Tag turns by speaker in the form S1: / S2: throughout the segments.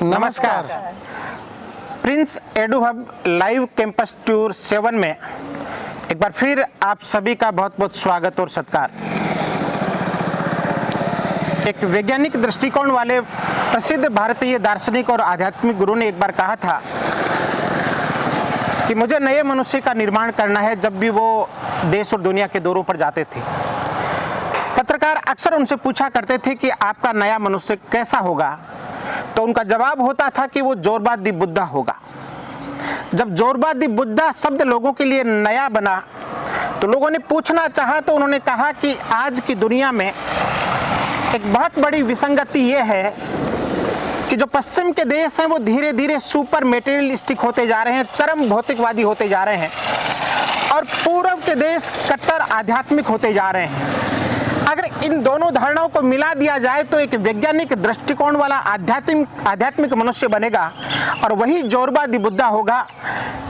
S1: नमस्कार। Prince edu hub live campus tour 7 में एक बार फिर आप सभी का बहुत बहुत स्वागत और सत्कार। एक वैज्ञानिक दृष्टिकोण वाले प्रसिद्ध भारतीय दार्शनिक और आध्यात्मिक गुरु ने एक बार कहा था कि मुझे नए मनुष्य का निर्माण करना है। जब भी वो देश और दुनिया के दौरों पर जाते थे, पत्रकार अक्सर उनसे पूछा करते थे कि आपका नया मनुष्य कैसा होगा, तो उनका जवाब होता था कि वो जोरबा दी बुद्धा होगा। जब जोरबा दी बुद्धा शब्द लोगों के लिए नया बना तो लोगों ने पूछना चाहा, तो उन्होंने कहा कि आज की दुनिया में एक बहुत बड़ी विसंगति ये है कि जो पश्चिम के देश हैं वो धीरे धीरे सुपर मेटेरियलिस्टिक होते जा रहे हैं, चरम भौतिकवादी होते जा रहे हैं, और पूर्व के देश कट्टर आध्यात्मिक होते जा रहे हैं। अगर इन दोनों धारणाओं को मिला दिया जाए तो एक वैज्ञानिक दृष्टिकोण वाला आध्यात्मिक मनुष्य बनेगा, और वही जोरबा दी बुद्धा होगा।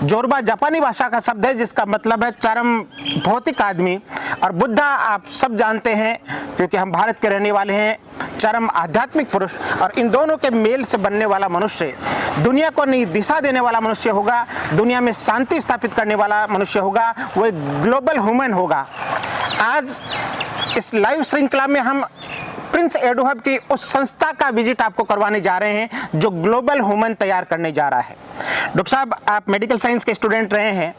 S1: जोरबा जापानी भाषा का शब्द है जिसका मतलब है चरम भौतिक आदमी, और बुद्धा आप सब जानते हैं क्योंकि हम भारत के रहने वाले हैं, चरम आध्यात्मिक पुरुष। और इन दोनों के मेल से बनने वाला मनुष्य दुनिया को नई दिशा देने वाला मनुष्य होगा, दुनिया में शांति स्थापित करने वाला मनुष्य होगा, वो एक ग्लोबल ह्यूमन होगा। आज इस लाइव श्रृंखला में हम प्रिंस एडू हब की उस संस्था का विजिट आपको करवाने जा रहे हैं जो ग्लोबल ह्यूमन तैयार करने जा रहा है। डॉक्टर साहब, आप मेडिकल साइंस के स्टूडेंट रहे हैं।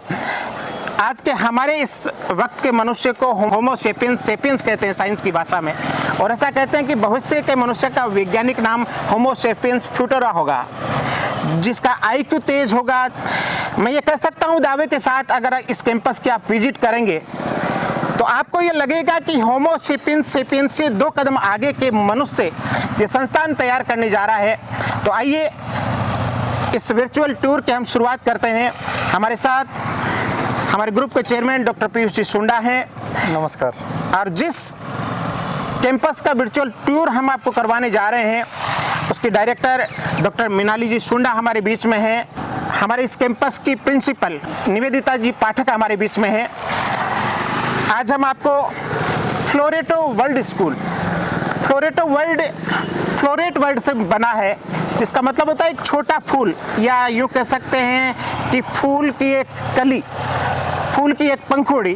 S1: आज के हमारे इस वक्त के मनुष्य को होमो सेपियंस कहते हैं साइंस की भाषा में, और ऐसा कहते हैं कि भविष्य के मनुष्य का वैज्ञानिक नाम होमो सेपियंस फ्यूटरा होगा, जिसका IQ तेज होगा। मैं ये कह सकता हूँ दावे के साथ, अगर इस कैंपस की आप विजिट करेंगे तो आपको ये लगेगा कि होमो सेपियंस से 2 कदम आगे के मनुष्य ये संस्थान तैयार करने जा रहा है। तो आइए इस वर्चुअल टूर की हम शुरुआत करते हैं। हमारे साथ हमारे ग्रुप के चेयरमैन डॉक्टर पीयूष जी सुंडा हैं।
S2: नमस्कार।
S1: और जिस कैंपस का वर्चुअल टूर हम आपको करवाने जा रहे हैं उसकी डायरेक्टर डॉक्टर मीनाली जी सुंडा हमारे बीच में हैं। हमारे इस कैंपस की प्रिंसिपल निवेदिता जी पाठक हमारे बीच में हैं। आज हम आपको फ्लोरेटो वर्ल्ड स्कूल, फ्लोरेट वर्ड से बना है, जिसका मतलब होता है एक छोटा फूल, या यूँ कह सकते हैं कि फूल की एक कली, फूल की एक पंखुड़ी।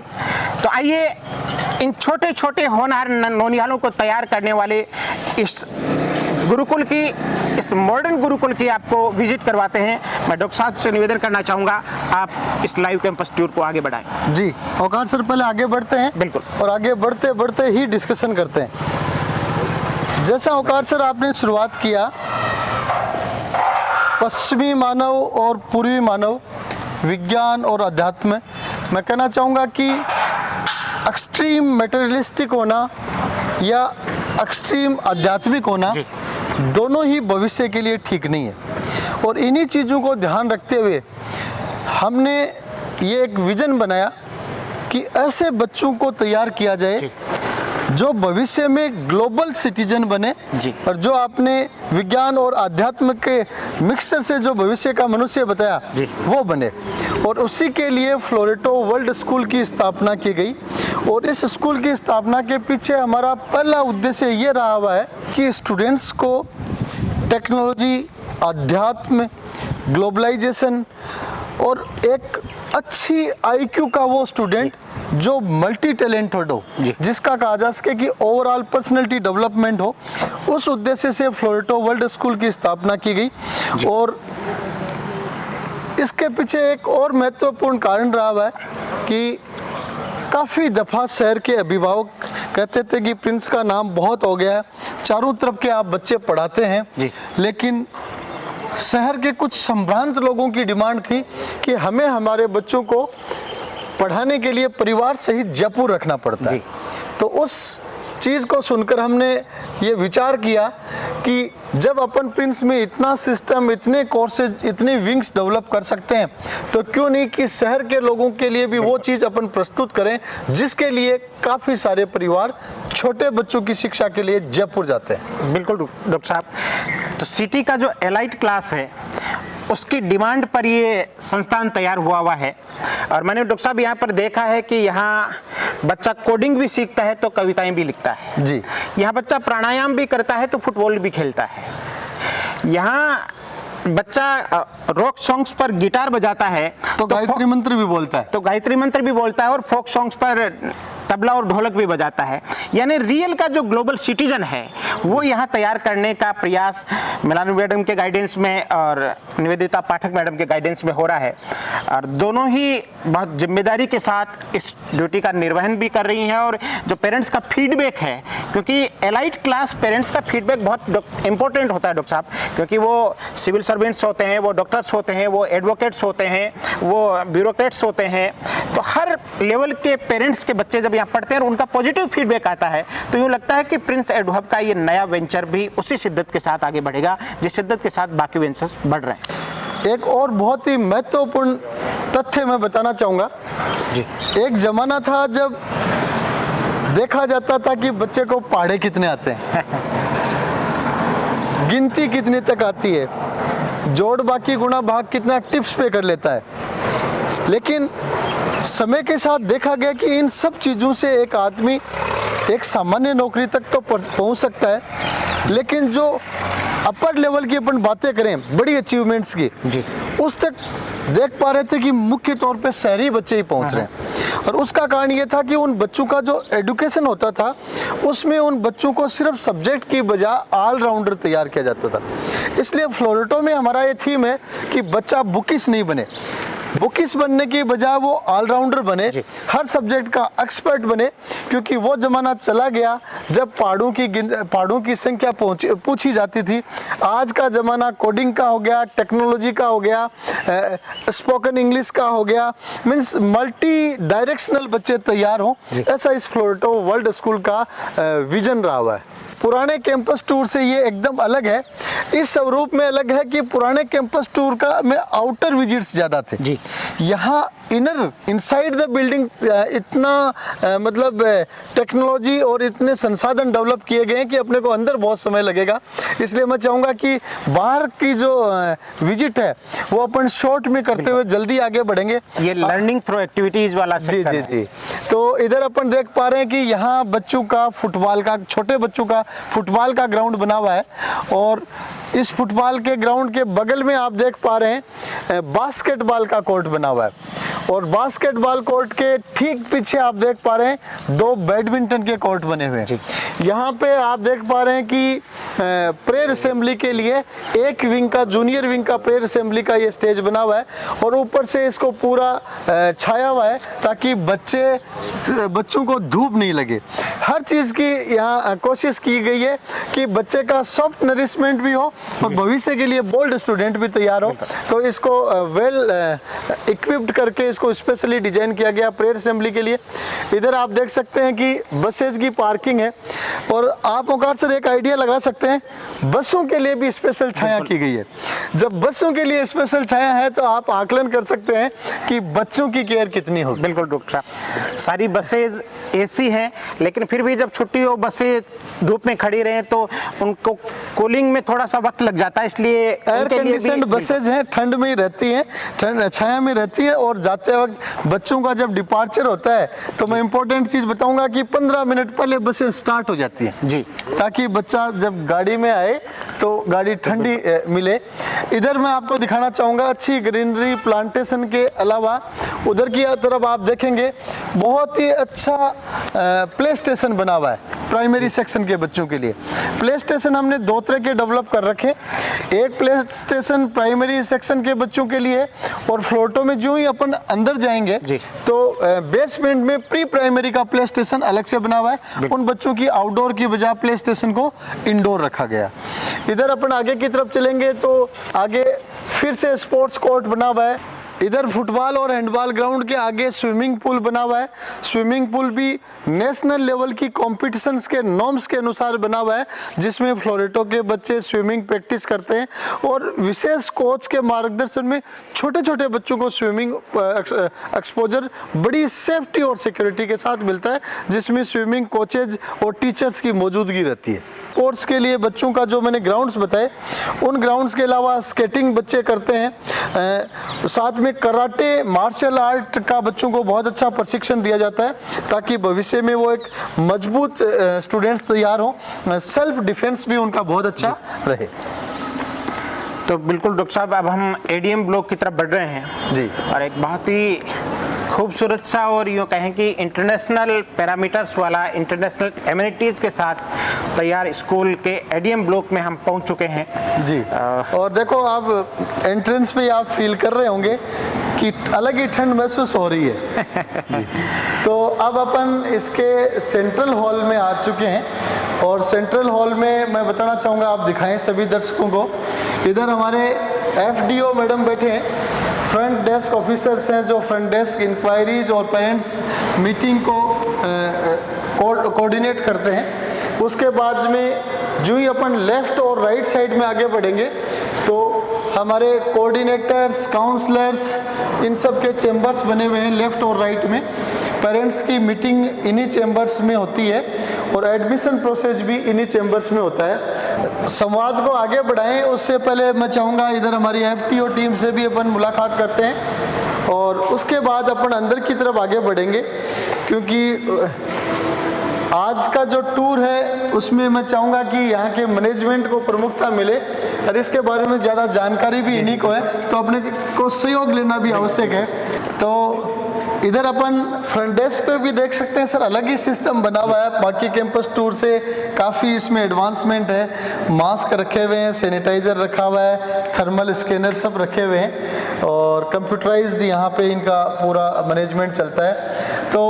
S1: तो आइए इन छोटे छोटे होनहार नौनिहालों को तैयार करने वाले इस गुरुकुल की, इस मॉडर्न गुरुकुल की आपको विजिट करवाते हैं। मैं डॉक्टर साहब से निवेदन करना चाहूँगा आप इस लाइव कैंपस टूर को आगे बढ़ाएं।
S2: जी औकार सर, पहले आगे बढ़ते हैं।
S1: बिल्कुल।
S2: और आगे बढ़ते बढ़ते ही डिस्कशन करते हैं। जैसा औकार सर आपने शुरुआत किया, पश्चिमी मानव और पूर्वी मानव, विज्ञान और अध्यात्म, मैं कहना चाहूँगा कि एक्सट्रीम मटेरियलिस्टिक होना या एक्सट्रीम आध्यात्मिक होना दोनों ही भविष्य के लिए ठीक नहीं है। और इन्हीं चीज़ों को ध्यान रखते हुए हमने ये एक विज़न बनाया कि ऐसे बच्चों को तैयार किया जाए जो भविष्य में ग्लोबल सिटीजन बने, और जो आपने विज्ञान और आध्यात्म के मिक्सचर से जो भविष्य का मनुष्य बताया वो बने। और उसी के लिए फ्लोरेटो वर्ल्ड स्कूल की स्थापना की गई। और इस स्कूल की स्थापना के पीछे हमारा पहला उद्देश्य ये रहा हुआ है कि स्टूडेंट्स को टेक्नोलॉजी, अध्यात्म, ग्लोबलाइजेशन और एक अच्छी IQ का वो स्टूडेंट जो मल्टी टैलेंटेड हो, जिसका कहा जा सके कि ओवरऑल पर्सनैलिटी डेवलपमेंट हो, उस उद्देश्य से फ्लोरेटो वर्ल्ड स्कूल की स्थापना की गई। और इसके पीछे एक और महत्वपूर्ण कारण रहा हुआ है कि काफ़ी दफ़ा शहर के अभिभावक कहते थे कि प्रिंस का नाम बहुत हो गया है, चारों तरफ के आप बच्चे पढ़ाते हैं, लेकिन शहर के कुछ संभ्रांत लोगों की डिमांड थी कि हमें हमारे बच्चों को पढ़ाने के लिए परिवार सहित जयपुर रखना पड़ता है। तो उस चीज़ को सुनकर हमने ये विचार किया कि जब अपन प्रिंस में इतना सिस्टम, इतने कोर्सेज, इतने विंग्स डेवलप कर सकते हैं, तो क्यों नहीं कि शहर के लोगों के लिए भी वो चीज़ अपन प्रस्तुत करें जिसके लिए काफ़ी सारे परिवार छोटे बच्चों की शिक्षा के लिए जयपुर जाते हैं।
S1: बिल्कुल डॉक्टर साहब, तो सिटी का जो एलाइट क्लास है उसकी डिमांड पर ये संस्थान तैयार हुआ है। और मैंने डॉक्टर साहब यहाँ पर देखा है कि यहाँ बच्चा कोडिंग भी सीखता है तो कविताएं भी लिखता है। यहाँ बच्चा प्राणायाम भी करता है तो फुटबॉल भी खेलता है। यहाँ बच्चा रॉक सॉन्ग्स पर गिटार बजाता है
S2: तो गायत्री मंत्र भी बोलता है,
S1: तो गायत्री मंत्र भी बोलता है और फोक सॉन्ग्स पर तबला और ढोलक भी बजाता है। यानी रियल का जो ग्लोबल सिटीजन है वो यहाँ तैयार करने का प्रयास मिलान मैडम के गाइडेंस में और निवेदिता पाठक मैडम के गाइडेंस में हो रहा है, और दोनों ही बहुत जिम्मेदारी के साथ इस ड्यूटी का निर्वहन भी कर रही हैं। और जो पेरेंट्स का फीडबैक है, क्योंकि एलाइट क्लास पेरेंट्स का फीडबैक बहुत इंपॉर्टेंट होता है डॉक्टर साहब, क्योंकि वो सिविल सर्वेंट्स होते हैं, वो डॉक्टर्स होते हैं, वो एडवोकेट्स होते हैं, वो ब्यूरोक्रेट्स होते हैं। तो हर लेवल के पेरेंट्स के बच्चे जब यहाँ पढ़ते हैं और उनका पॉजिटिव फीडबैक आता है तो यूँ लगता है कि प्रिंस एडहब का ये नया वेंचर भी उसी शिद्दत के साथ आगे बढ़ेगा जिस शिद्दत के साथ बाकी वेंचर्स बढ़ रहे हैं।
S2: एक और बहुत ही महत्वपूर्ण तथ्य मैं बताना चाहूँगा
S1: जी।
S2: एक ज़माना था जब देखा जाता था कि बच्चे को पहाड़े कितने आते हैं, गिनती कितनी तक आती है, जोड़ बाकी गुणा भाग कितना टिप्स पे कर लेता है। लेकिन समय के साथ देखा गया कि इन सब चीज़ों से एक आदमी एक सामान्य नौकरी तक तो पहुंच सकता है, लेकिन जो अपर लेवल की अपन बातें करें बड़ी अचीवमेंट्स की
S1: जी,
S2: उस तक देख पा रहे थे कि मुख्य तौर पे शहरी बच्चे ही पहुंच रहे हैं। और उसका कारण ये था कि उन बच्चों का जो एजुकेशन होता था उसमें उन बच्चों को सिर्फ सब्जेक्ट की बजाय ऑलराउंडर तैयार किया जाता था। इसलिए फ्लोरेटो में हमारा ये थीम है कि बच्चा बुकिश नहीं बने, बुकिस बनने की बजाय वो ऑलराउंडर बने, हर सब्जेक्ट का एक्सपर्ट बने, क्योंकि वो ज़माना चला गया जब पहाड़ों की संख्या पूछी जाती थी। आज का ज़माना कोडिंग का हो गया, टेक्नोलॉजी का हो गया, स्पोकन इंग्लिश का हो गया, मीन्स मल्टी डायरेक्शनल बच्चे तैयार हों, ऐसा इस फ्लोरेटो वर्ल्ड स्कूल का विजन रहा हुआ है। पुराने कैंपस टूर से ये एकदम अलग है, इस स्वरूप में अलग है कि पुराने कैंपस टूर का में आउटर विजिट्स ज़्यादा थे जी। यहाँ इनर इनसाइड द बिल्डिंग इतना मतलब टेक्नोलॉजी और इतने संसाधन डेवलप किए गए हैं कि अपने को अंदर बहुत समय लगेगा। इसलिए मैं चाहूँगा कि बाहर की जो विजिट है वो अपन शॉर्ट में करते हुए जल्दी आगे बढ़ेंगे।
S1: ये लर्निंग थ्रू एक्टिविटीज वाला सेक्शन
S2: जी जी जी। तो इधर अपन देख पा रहे हैं कि यहाँ बच्चों का फुटबॉल का, छोटे बच्चों का फुटबॉल का ग्राउंड बना हुआ है, और इस फुटबॉल के ग्राउंड के बगल में आप देख पा रहे हैं बास्केटबॉल का कोर्ट बना हुआ है, और बास्केटबॉल कोर्ट के ठीक पीछे आप देख पा रहे हैं 2 बैडमिंटन के कोर्ट बने हुए हैं। यहाँ पे आप देख पा रहे हैं कि प्रेयर असेंबली के लिए एक विंग का, जूनियर विंग का प्रेयर असेंबली का ये स्टेज बना हुआ है, और ऊपर से इसको पूरा छाया हुआ है ताकि बच्चों को धूप नहीं लगे। हर चीज़ की यहाँ कोशिश की गई है कि बच्चे का सॉफ्ट नरिशमेंट भी हो और भविष्य के लिए बोल्ड स्टूडेंट भी तैयार हो। तो इसको वेल इक्विप्ड करके इसको स्पेशली डिजाइन किया गया प्रेयर असेंबली के लिए। इधर आप देख सकते हैं कि बसेज की पार्किंग है, और आप ओंकार सर एक आइडिया लगा सकते हैं, बसों के लिए भी स्पेशल छाया की गई है। जब बसों के लिए स्पेशल छाया है तो आप आकलन कर सकते हैं कि बच्चों की केयर कितनी होगी।
S1: बिल्कुल डॉक्टर साहब, सारी बसेज एसी हैं, लेकिन फिर भी जब छुट्टी हो बसें धूप में खड़ी रहे तो उनको कूलिंग में थोड़ा सा वक्त लग जाता है, इसलिए
S2: एयर कंडीशनड बसेज हैं, ठंड में ही रहती हैं, ठंड छाया में रहती है। और जाते वक्त बच्चों का जब डिपार्चर होता है तो मैं इंपॉर्टेंट चीज़ बताऊंगा कि 15 मिनट पहले बसें स्टार्ट हो जाती हैं जी, ताकि बच्चा जब गाड़ी में आए तो गाड़ी ठंडी मिले। इधर मैं आपको दिखाना चाहूँगा अच्छी ग्रीनरी प्लांटेशन के अलावा उधर की तरफ आप देखेंगे बहुत ही अच्छा प्ले स्टेशन बना हुआ है प्राइमरी सेक्शन के बच्चों के लिए। प्ले स्टेशन हमने 2 तरह के डेवलप कर रखे, एक प्ले स्टेशन प्राइमरी सेक्शन के बच्चों के लिए, और फ्लोरेटो में जो ही अपन अंदर जाएंगे तो बेसमेंट में प्री प्राइमरी का प्ले स्टेशन अलग से बना हुआ है। उन बच्चों की आउटडोर की बजाय प्ले स्टेशन को इंडोर रखा गया। इधर अपन आगे की तरफ चलेंगे तो आगे फिर से स्पोर्ट्स कोर्ट बना हुआ है। इधर फुटबॉल और हैंडबॉल ग्राउंड के आगे स्विमिंग पूल बना हुआ है। स्विमिंग पूल भी नेशनल लेवल की कॉम्पिटिशन्स के नॉर्म्स के अनुसार बना हुआ है, जिसमें फ्लोरेटो के बच्चे स्विमिंग प्रैक्टिस करते हैं, और विशेष कोच के मार्गदर्शन में छोटे छोटे बच्चों को स्विमिंग एक्सपोजर बड़ी सेफ्टी और सिक्योरिटी के साथ मिलता है, जिसमें स्विमिंग कोचेज और टीचर्स की मौजूदगी रहती है। स्पोर्ट्स के लिए बच्चों का जो मैंने ग्राउंड्स बताए, उन ग्राउंड्स के अलावा स्केटिंग बच्चे करते हैं, साथ में कराटे मार्शल आर्ट का बच्चों को बहुत अच्छा प्रशिक्षण दिया जाता है ताकि भविष्य में वो एक मजबूत स्टूडेंट्स तैयार हों, सेल्फ डिफेंस भी उनका बहुत अच्छा रहे।
S1: तो बिल्कुल डॉक्टर साहब, अब हम एडीएम ब्लॉक की तरफ बढ़ रहे हैं
S2: जी।
S1: और एक बहुत ही खूबसूरत सा और यूँ कहें कि इंटरनेशनल पैरामीटर्स वाला, इंटरनेशनल एमिनिटीज़ के साथ तैयार स्कूल के एडीएम ब्लॉक में हम पहुंच चुके हैं
S2: जी। और देखो, आप एंट्रेंस पे आप फील कर रहे होंगे कि अलग ही ठंड महसूस हो रही है जी। तो अब अपन इसके सेंट्रल हॉल में आ चुके हैं और सेंट्रल हॉल में मैं बताना चाहूँगा, आप दिखाएं सभी दर्शकों को, इधर हमारे एफडीओ मैडम बैठे हैं, फ्रंट डेस्क ऑफिसर्स हैं जो फ्रंट डेस्क इंक्वायरीज और पेरेंट्स मीटिंग को कोऑर्डिनेट करते हैं। उसके बाद में जो ही अपन लेफ्ट और राइट साइड में आगे बढ़ेंगे तो हमारे कोऑर्डिनेटर्स, काउंसलर्स, इन सब के चेंबर्स बने हुए हैं लेफ्ट और राइट में। पेरेंट्स की मीटिंग इन्हीं चेंबर्स में होती है और एडमिशन प्रोसेस भी इन्हीं चेंबर्स में होता है। संवाद को आगे बढ़ाएं उससे पहले मैं चाहूँगा इधर हमारी एफटीओ टीम से भी अपन मुलाकात करते हैं और उसके बाद अपन अंदर की तरफ आगे बढ़ेंगे, क्योंकि आज का जो टूर है उसमें मैं चाहूँगा कि यहाँ के मैनेजमेंट को प्रमुखता मिले और इसके बारे में ज़्यादा जानकारी भी इन्हीं को है, तो अपने को सहयोग लेना भी आवश्यक है। तो इधर अपन फ्रंट डेस्क पे भी देख सकते हैं सर, अलग ही सिस्टम बना हुआ है बाकी कैंपस टूर से, काफ़ी इसमें एडवांसमेंट है। मास्क रखे हुए हैं, सैनिटाइज़र रखा हुआ है, थर्मल स्कैनर सब रखे हुए हैं और कंप्यूटराइज्ड यहाँ पे इनका पूरा मैनेजमेंट चलता है। तो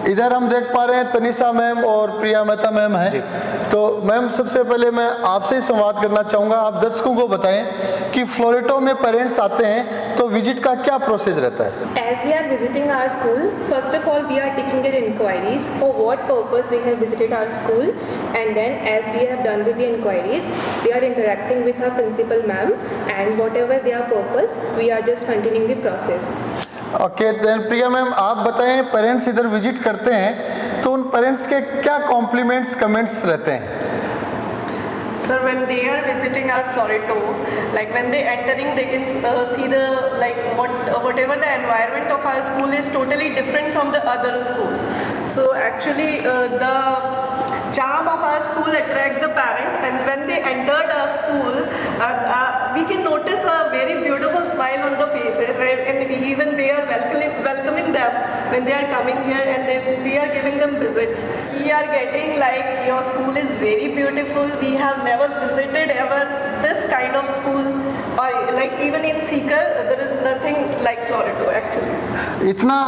S2: इधर हम देख पा रहे हैं तनिषा मैम और प्रिया मेहता मैम हैं। तो मैम, सबसे पहले मैं आपसे ही संवाद करना चाहूँगा, आप दर्शकों को बताएं कि फ्लोरेटो में पेरेंट्स आते हैं तो विजिट का क्या प्रोसेस रहता है?
S3: As they are visiting our school, first of all we are taking their inquiries for what purpose they have visited our school, and then as we have done with the inquiries, they are interacting with our principal ma'am, and whatever their purpose, we are just continuing the process.
S2: Okay, then Priya ma'am, आप बताएं, parents इधर visit करते हैं तो उन parents के क्या compliments, comments रहते हैं?
S4: Sir, when they are visiting our Florito, like when they entering, they can see the whatever the environment of our school is totally different from the other schools. So actually, the charm of our school attract the parent, and when they entered our school, we can notice a very beautiful smile on the faces, and even we are welcoming them when they are coming here, and we are giving them visits. We are getting like, your school is very beautiful. We have never visited ever this kind of school, or like even in Seeker there is nothing like Florito actually.
S2: इतना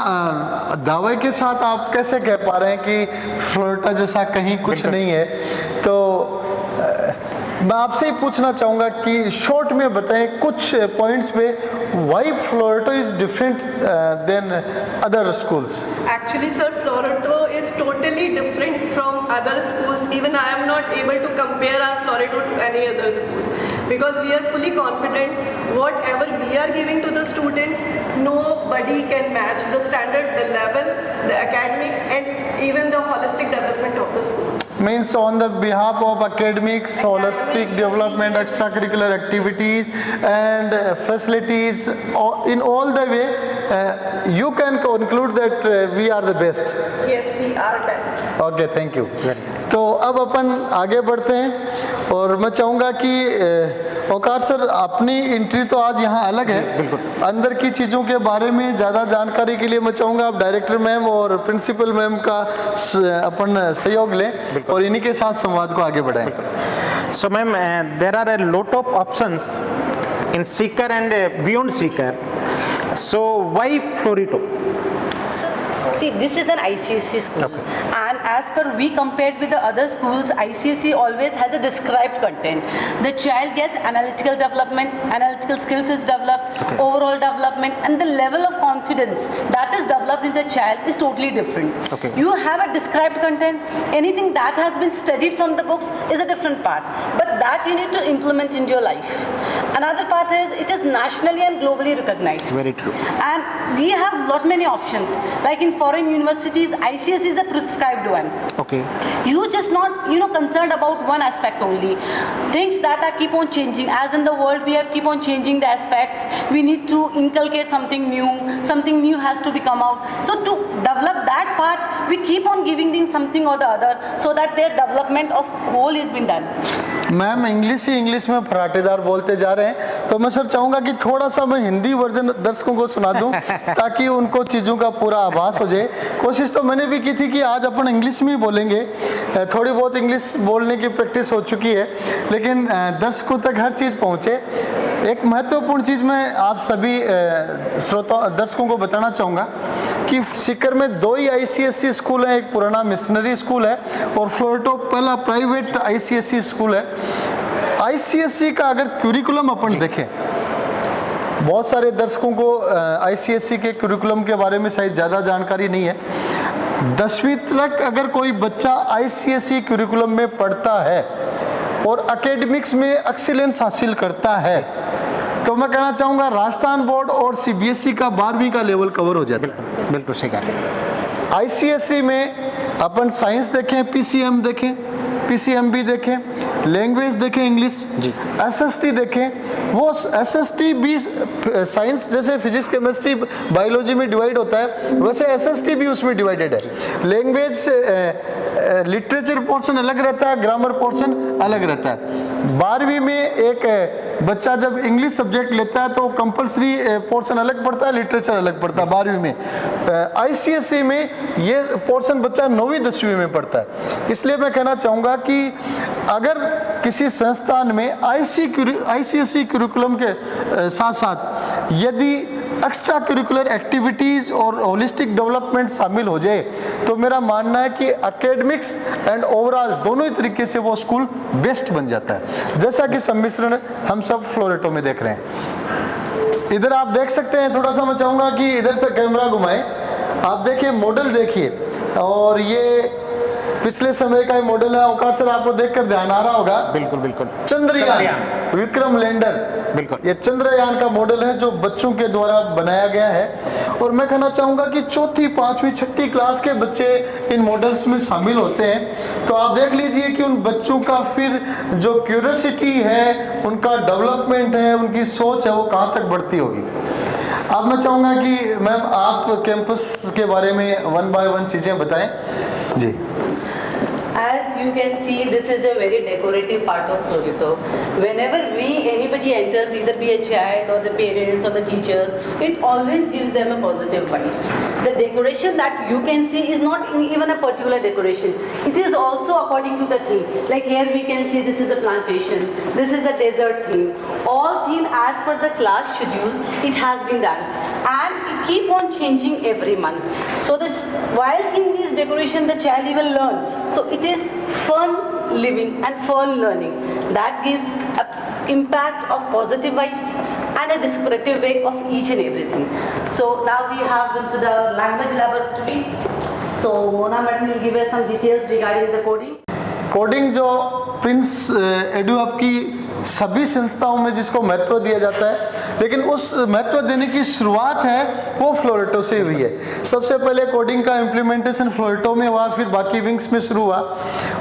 S2: दावे के साथ आप कैसे कह पा रहे हैं कि फ्लोरिडा जैसा कहीं कुछ नहीं है? तो मैं आपसे ही पूछना चाहूँगा कि शॉर्ट में बताएं कुछ पॉइंट्स पे, why Florito is different than other schools?
S4: Actually, sir, Florito is totally different from other schools. Even I am not able to compare our Florito to any other school, because we are fully confident whatever we are giving to the students, nobody can match the standard, the level, the academic, and even the holistic development of the school.
S2: Means on the behalf of academics, holistic development, extracurricular activities and facilities, in all the way, you can conclude that we are the best.
S4: Yes, we are best.
S2: Okay, thank you. तो अब अपन आगे बढ़ते हैं और मैं चाहूँगा कि औकार sir, अपनी एंट्री तो आज यहाँ अलग है, अंदर की चीज़ों के बारे में ज़्यादा जानकारी के लिए मैं चाहूँगा आप डायरेक्टर मैम और प्रिंसिपल मैम का अपन सहयोग लें और इन्हीं के साथ संवाद को आगे बढ़ाएं।
S1: So ma'am, there are a lot of options in Seeker and beyond Seeker. So why Florito?
S5: See, this is an ICSE school, and as per we compared with the other schools, ICSE always has a described content. The child gets analytical development, analytical skills is developed, overall development, and the level of confidence that is developed in the child is totally different.
S1: Okay.
S5: You have a described content. Anything that has been studied from the books is a different part, but that you need to implement in your life. Another part is it is nationally and globally recognized.
S1: Very true.
S5: And we have lot many options. Like in foreign universities, ICSE is a prescribed one.
S1: Okay.
S5: You just not concerned about one aspect only. Things that are keep on changing. As in the world, we have keep on changing the aspects. We need to inculcate something new. Something new has to be come out. So to develop that part, we keep on giving them something or the other so that their development of whole is been done.
S2: Ma'am English he English में फराटेदार बोलते जा रहे हैं, तो मैं sir चाहूँगा कि थोड़ा सा मैं हिंदी वर्जन दर्शकों को सुना दूं ताकि उनको चीज़ों का पूरा आभास हो जाए। कोशिश तो मैंने भी की थी कि आज अपन इंग्लिश में ही बोलेंगे, थोड़ी बहुत इंग्लिश बोलने की प्रैक्टिस हो चुकी है, लेकिन दर्शकों तक हर चीज़ पहुँचे। एक महत्वपूर्ण चीज़ मैं आप सभी श्रोता दर्शकों को बताना चाहूँगा कि सीकर में 2 ही ICSE स्कूल हैं, एक पुराना मिशनरी स्कूल है और फ्लोरिटो पहला प्राइवेट ICSE स्कूल है। ICSE का अगर क्यूरिकुलम अपन देखें, बहुत सारे दर्शकों को ICSE के क्यूरिकुलम के बारे में शायद ज़्यादा जानकारी नहीं है। 10वीं तक अगर कोई बच्चा ICSE क्यूरिकुलम में पढ़ता है और एकेडमिक्स में एक्सीलेंस हासिल करता है, तो मैं कहना चाहूँगा राजस्थान बोर्ड और CBSE का 12वीं का लेवल कवर हो जाता है।
S1: बिल्कुल सही कह रहे हैं।
S2: ICSE में अपन साइंस देखें, PCM देखें, PCMB देखें, लैंग्वेज देखें इंग्लिश
S1: जी,
S2: SST देखें। वो SST भी साइंस जैसे फिजिक्स केमिस्ट्री बायोलॉजी में डिवाइड होता है, वैसे SST भी उसमें डिवाइडेड है। लैंग्वेज लिटरेचर पोर्शन अलग रहता है, ग्रामर पोर्शन अलग रहता है। 12वीं में एक बच्चा जब इंग्लिश सब्जेक्ट लेता है तो कंपलसरी पोर्शन अलग पड़ता है, लिटरेचर अलग पड़ता है 12वीं में। ICSE में ये पोर्शन बच्चा 9वीं 10वीं में पढ़ता है। इसलिए मैं कहना चाहूँगा कि अगर किसी संस्थान में ICSE क्यूरिकुलम के साथ साथ यदि एक्स्ट्रा करिकुलर एक्टिविटीज़ और होलिस्टिक डेवलपमेंट शामिल हो जाए, तो मेरा मानना है कि एकेडमिक्स एंड ओवरऑल दोनों ही तरीके से वो स्कूल बेस्ट बन जाता है, जैसा कि सम्मिश्रण हम सब फ्लोरेटो में देख रहे हैं। इधर आप देख सकते हैं, थोड़ा सा मैं चाहूँगा कि इधर तक कैमरा घुमाएं। आप देखिए, मॉडल देखिए, और ये पिछले समय का मॉडल है। औकार सर, आपको देखकर ध्यान आ रहा होगा।
S1: बिल्कुल बिल्कुल,
S2: चंद्रयान, विक्रम लैंडर,
S1: बिल्कुल
S2: ये चंद्रयान का मॉडल है जो बच्चों के द्वारा बनाया गया है। और मैं कहना चाहूँगा कि 4th, 5वीं, 6ठी क्लास के बच्चे इन मॉडल्स में शामिल होते हैं, तो आप देख लीजिए कि उन बच्चों का फिर जो क्यूरियोसिटी है, उनका डेवलपमेंट है, उनकी सोच है, वो कहाँ तक बढ़ती होगी। अब मैं चाहूँगा कि मैम आप कैंपस के बारे में 1 by 1 चीज़ें बताएं जी।
S5: As you can see, this is a very decorative part of Florito. Whenever anybody enters, either be a child or the parents or the teachers, it always gives them a positive vibes. The decoration that you can see is not even a particular decoration. It is also according to the theme. Like here we can see this is a plantation, this is a desert theme. All theme as per the class schedule, it has been done. And it keep on changing every month. So this, while seeing this decoration, the child will learn. So it is fun living and fun learning that gives an impact of positive vibes and a descriptive way of each and everything. So now we have into the language laboratory. So Mona madam will give us some details regarding the coding.
S2: Coding जो Prince एडुअप की सभी संस्थाओं में जिसको महत्व दिया जाता है, लेकिन उस महत्व देने की शुरुआत है वो फ्लोरेटो से हुई है। सबसे पहले कोडिंग का इम्प्लीमेंटेशन फ्लोरेटो में हुआ, फिर बाकी विंग्स में शुरू हुआ।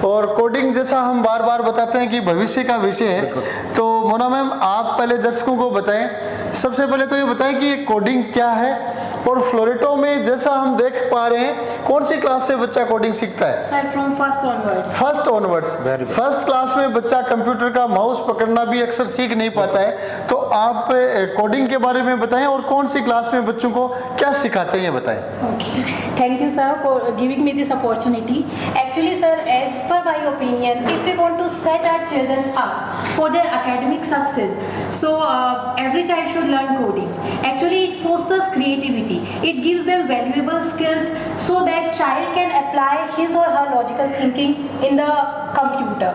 S2: और कोडिंग जैसा हम बार बार बताते हैं कि भविष्य का विषय है, तो मोना मैम आप पहले दर्शकों को बताएं, सबसे पहले तो ये बताएं कि ये कोडिंग क्या है, और फ्लोरेटो में जैसा हम देख पा रहे हैं कौन सी क्लास से बच्चा कोडिंग सीखता है?
S6: Sir from first onwards.
S2: First class में बच्चा कंप्यूटर का माउस पकड़ना भी अक्सर सीख नहीं पाता है, तो आप कोडिंग के बारे में बताएं और कौन सी क्लास में बच्चों को क्या सिखाते हैं ये बताएं।
S6: Okay. Thank you, sir, for giving me this opportunity. Actually, sir, as per my opinion, if we want to set our children up for their academic success, so every child should learn coding. Actually, it fosters creativity. It gives them valuable skills so that child can apply his or her logical thinking in the computer.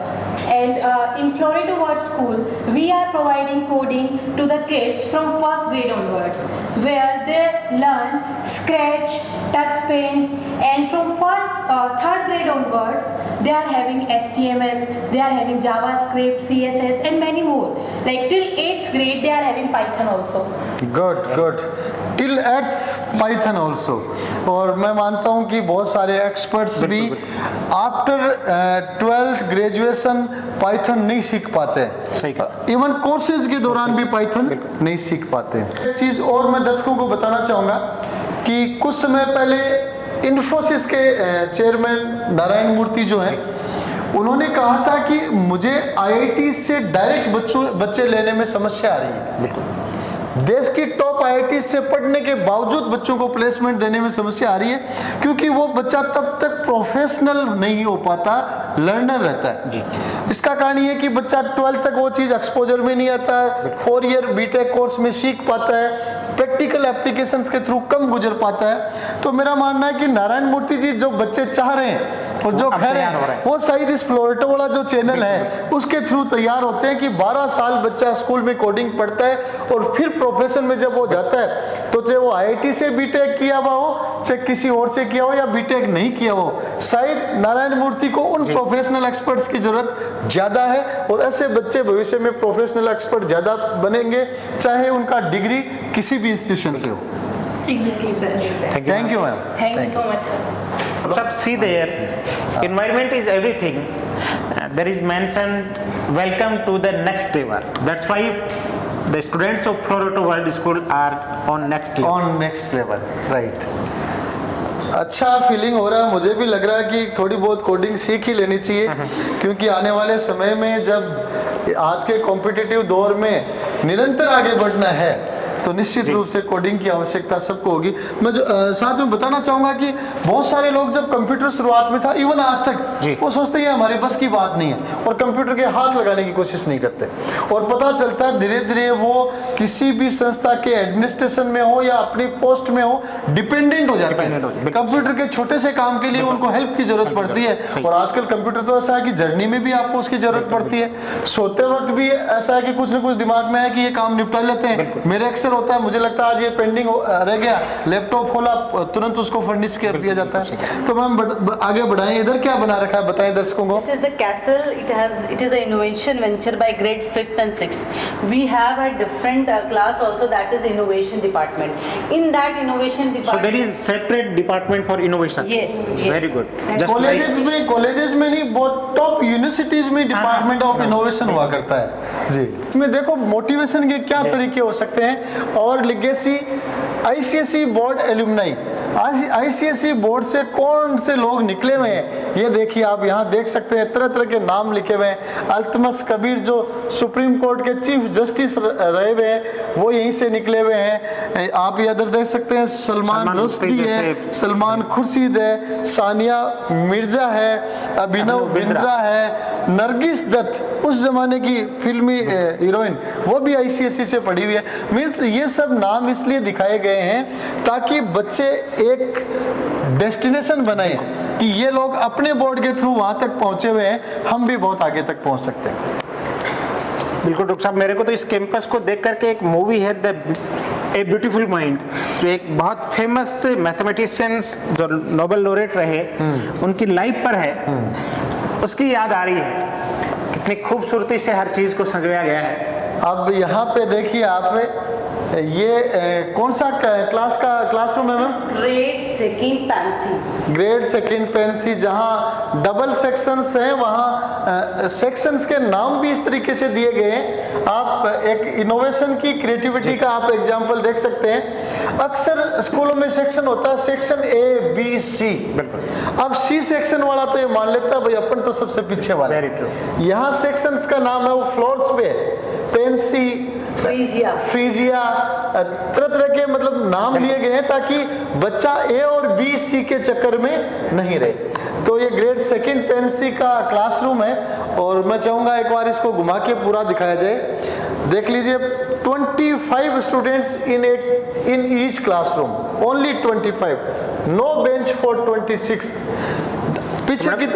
S6: And in Florida Word School, we are providing coding to the kids from first grade onwards, where they learn Scratch, TouchPaint, and from third grade onwards, they are having HTML, they are having JavaScript, CSS, and many more. Like till 8th grade, they are having Python also.
S2: Good. Till 8th Python also. और मैं मानता हूँ कि बहुत सारे experts भी after 12th graduation Python नहीं सीख पाते, इवन कोर्सेज के दौरान भी पाइथन नहीं सीख पाते। एक चीज़ और मैं दर्शकों को बताना चाहूँगा कि कुछ समय पहले इन्फोसिस के चेयरमैन नारायण मूर्ति जो हैं, उन्होंने कहा था कि मुझे आईआईटी से डायरेक्ट बच्चे लेने में समस्या आ रही है।
S1: बिल्कुल।
S2: देश की टॉप आईआईटी से पढ़ने के बावजूद बच्चों को प्लेसमेंट देने में समस्या आ रही है, क्योंकि वो बच्चा तब तक प्रोफेशनल नहीं हो पाता, लर्नर रहता है
S1: जी।
S2: इसका कारण ये है कि बच्चा 12th तक वो चीज़ एक्सपोजर में नहीं आता है, 4 ईयर बीटेक कोर्स में सीख पाता है, प्रैक्टिकल एप्लीकेशंस के थ्रू कम गुजर पाता है। तो मेरा मानना है कि नारायण मूर्ति जी जो बच्चे चाह रहे हैं और जो कह रहे हैं वो शायद इस फ्लोरेटो वाला जो चैनल है उसके थ्रू तैयार होते हैं कि 12 साल बच्चा स्कूल में कोडिंग पढ़ता है और फिर प्रोफेशन में जब वो जाता है, तो चाहे वो आईआईटी से बीटेक किया हुआ हो, चाहे किसी और से किया हो या बीटेक नहीं किया हो, शायद नारायण मूर्ति को उन प्रोफेशनल एक्सपर्ट्स की जरूरत ज्यादा है और ऐसे बच्चे भविष्य में प्रोफेशनल एक्सपर्ट ज्यादा बनेंगे, चाहे उनका डिग्री किसी भी इंस्टीट्यूशन से हो।
S6: Exactly, sir.
S2: Thank you ma'am.
S6: Thank you so much, sir.
S1: सब see there, environment is everything. There is mentioned welcome to the next level. That's why the students of Florida World School are on next level.
S2: On next level, right. अच्छा feeling हो रहा है, मुझे भी लग रहा है कि थोड़ी बहुत कोडिंग सीख ही लेनी चाहिए, क्योंकि आने वाले समय में जब आज के कॉम्पिटिटिव दौर में निरंतर आगे बढ़ना है तो निश्चित रूप से कोडिंग की आवश्यकता सबको होगी। मैं जो साथ में बताना चाहूँगा कि बहुत सारे लोग जब कंप्यूटर शुरुआत में था, इवन आज तक, वो सोचते हैं हमारे बस की बात नहीं है और कंप्यूटर के हाथ लगाने की कोशिश नहीं करते, और पता चलता है धीरे धीरे वो किसी भी संस्था के एडमिनिस्ट्रेशन में हो या अपनी पोस्ट में हो, डिपेंडेंट हो जाते हैं। कंप्यूटर के छोटे से काम के लिए उनको हेल्प की जरूरत पड़ती है, और आजकल कंप्यूटर तो ऐसा है कि जर्नी में भी आपको उसकी जरूरत पड़ती है, सोते वक्त भी ऐसा है कि कुछ ना कुछ दिमाग में है कि ये काम निपटा लेते हैं। मेरे अक्सर होता है, मुझे लगता है आज ये पेंडिंग रह गया, लैपटॉप खोला तुरंत उसको फर्निश कर दिया जाता है। तो मैम आगे बढ़ाएं, इधर क्या बना रखा है बताएं दर्शकों को।
S5: This is the castle. It is an innovation venture by grade 5th and 6th. We have a different class also, that is innovation department. In that innovation department.
S1: So there is separate department for innovation.
S5: Yes.
S1: Very good.
S2: Colleges में नहीं, बहुत top universities में department of innovation हुआ करता है जी। इसमें देखो motivation के क्या तरीके हो सकते हैं, और legacy ICSE board alumni, ICSE board से कौन से लोग निकले हुए हैं ये देखिए, आप यहाँ देख सकते हैं तरह तरह के नाम लिखे हुए हैं। अल्तमस कबीर जो सुप्रीम कोर्ट के चीफ जस्टिस रहे हुए हैं वो यहीं से निकले हुए हैं। आप इधर देख सकते हैं सलमान रुश्दी है, सलमान खुर्शीद है, सानिया मिर्जा है, अभिनव बिंद्रा है, नरगिस दत्त उस जमाने की फिल्मी हीरोइन, वो भी आईसीएसई से पढ़ी हुई है। मीन्स ये सब नाम इसलिए दिखाए गए हैं ताकि बच्चे एक डेस्टिनेशन बनाए कि ये लोग अपने बोर्ड के थ्रू वहां तक पहुंचे हुए हैं, हम भी बहुत आगे तक पहुंच सकते हैं।
S1: बिल्कुल डॉक्टर साहब, मेरे को तो इस कैंपस को देख करके एक मूवी है ए ब्यूटीफुल माइंड, जो एक बहुत फेमस मैथमेटिशियंस जो नोबेल लॉरेट रहे उनकी लाइफ पर है, उसकी याद आ रही है। कितनी खूबसूरती से हर चीज़ को सजाया गया है।
S2: अब यहाँ पे देखिए आप, ये कौन सा क्लासरूम है ma'am?
S5: Grade 2nd Pence.
S2: Grade 2nd Pence, जहाँ डबल सेक्शंस हैं, वहाँ सेक्शंस के नाम भी इस तरीके से दिए गए हैं। आप एक इनोवेशन की क्रिएटिविटी का आप एग्जांपल देख सकते हैं। अक्सर स्कूलों में सेक्शन होता है, सेक्शन ए बी सी, अब सी सेक्शन वाला तो ये मान लेता है भाई अपन तो सबसे पीछे वाला।
S1: Very true.
S2: यहाँ सेक्शंस का नाम है वो फ्लोर्स पे, पेंसी, फ्रीजिया, तरह तरह के मतलब नाम लिए गए हैं ताकि बच्चा ए और बी सी के चक्कर में नहीं रहे। तो ये ग्रेड 2nd पेंसी का क्लासरूम है, और मैं चाहूँगा एक बार इसको घुमा के पूरा दिखाया जाए। देख लीजिए 25 students in each classroom, only 25, no bench for 26। पीछे की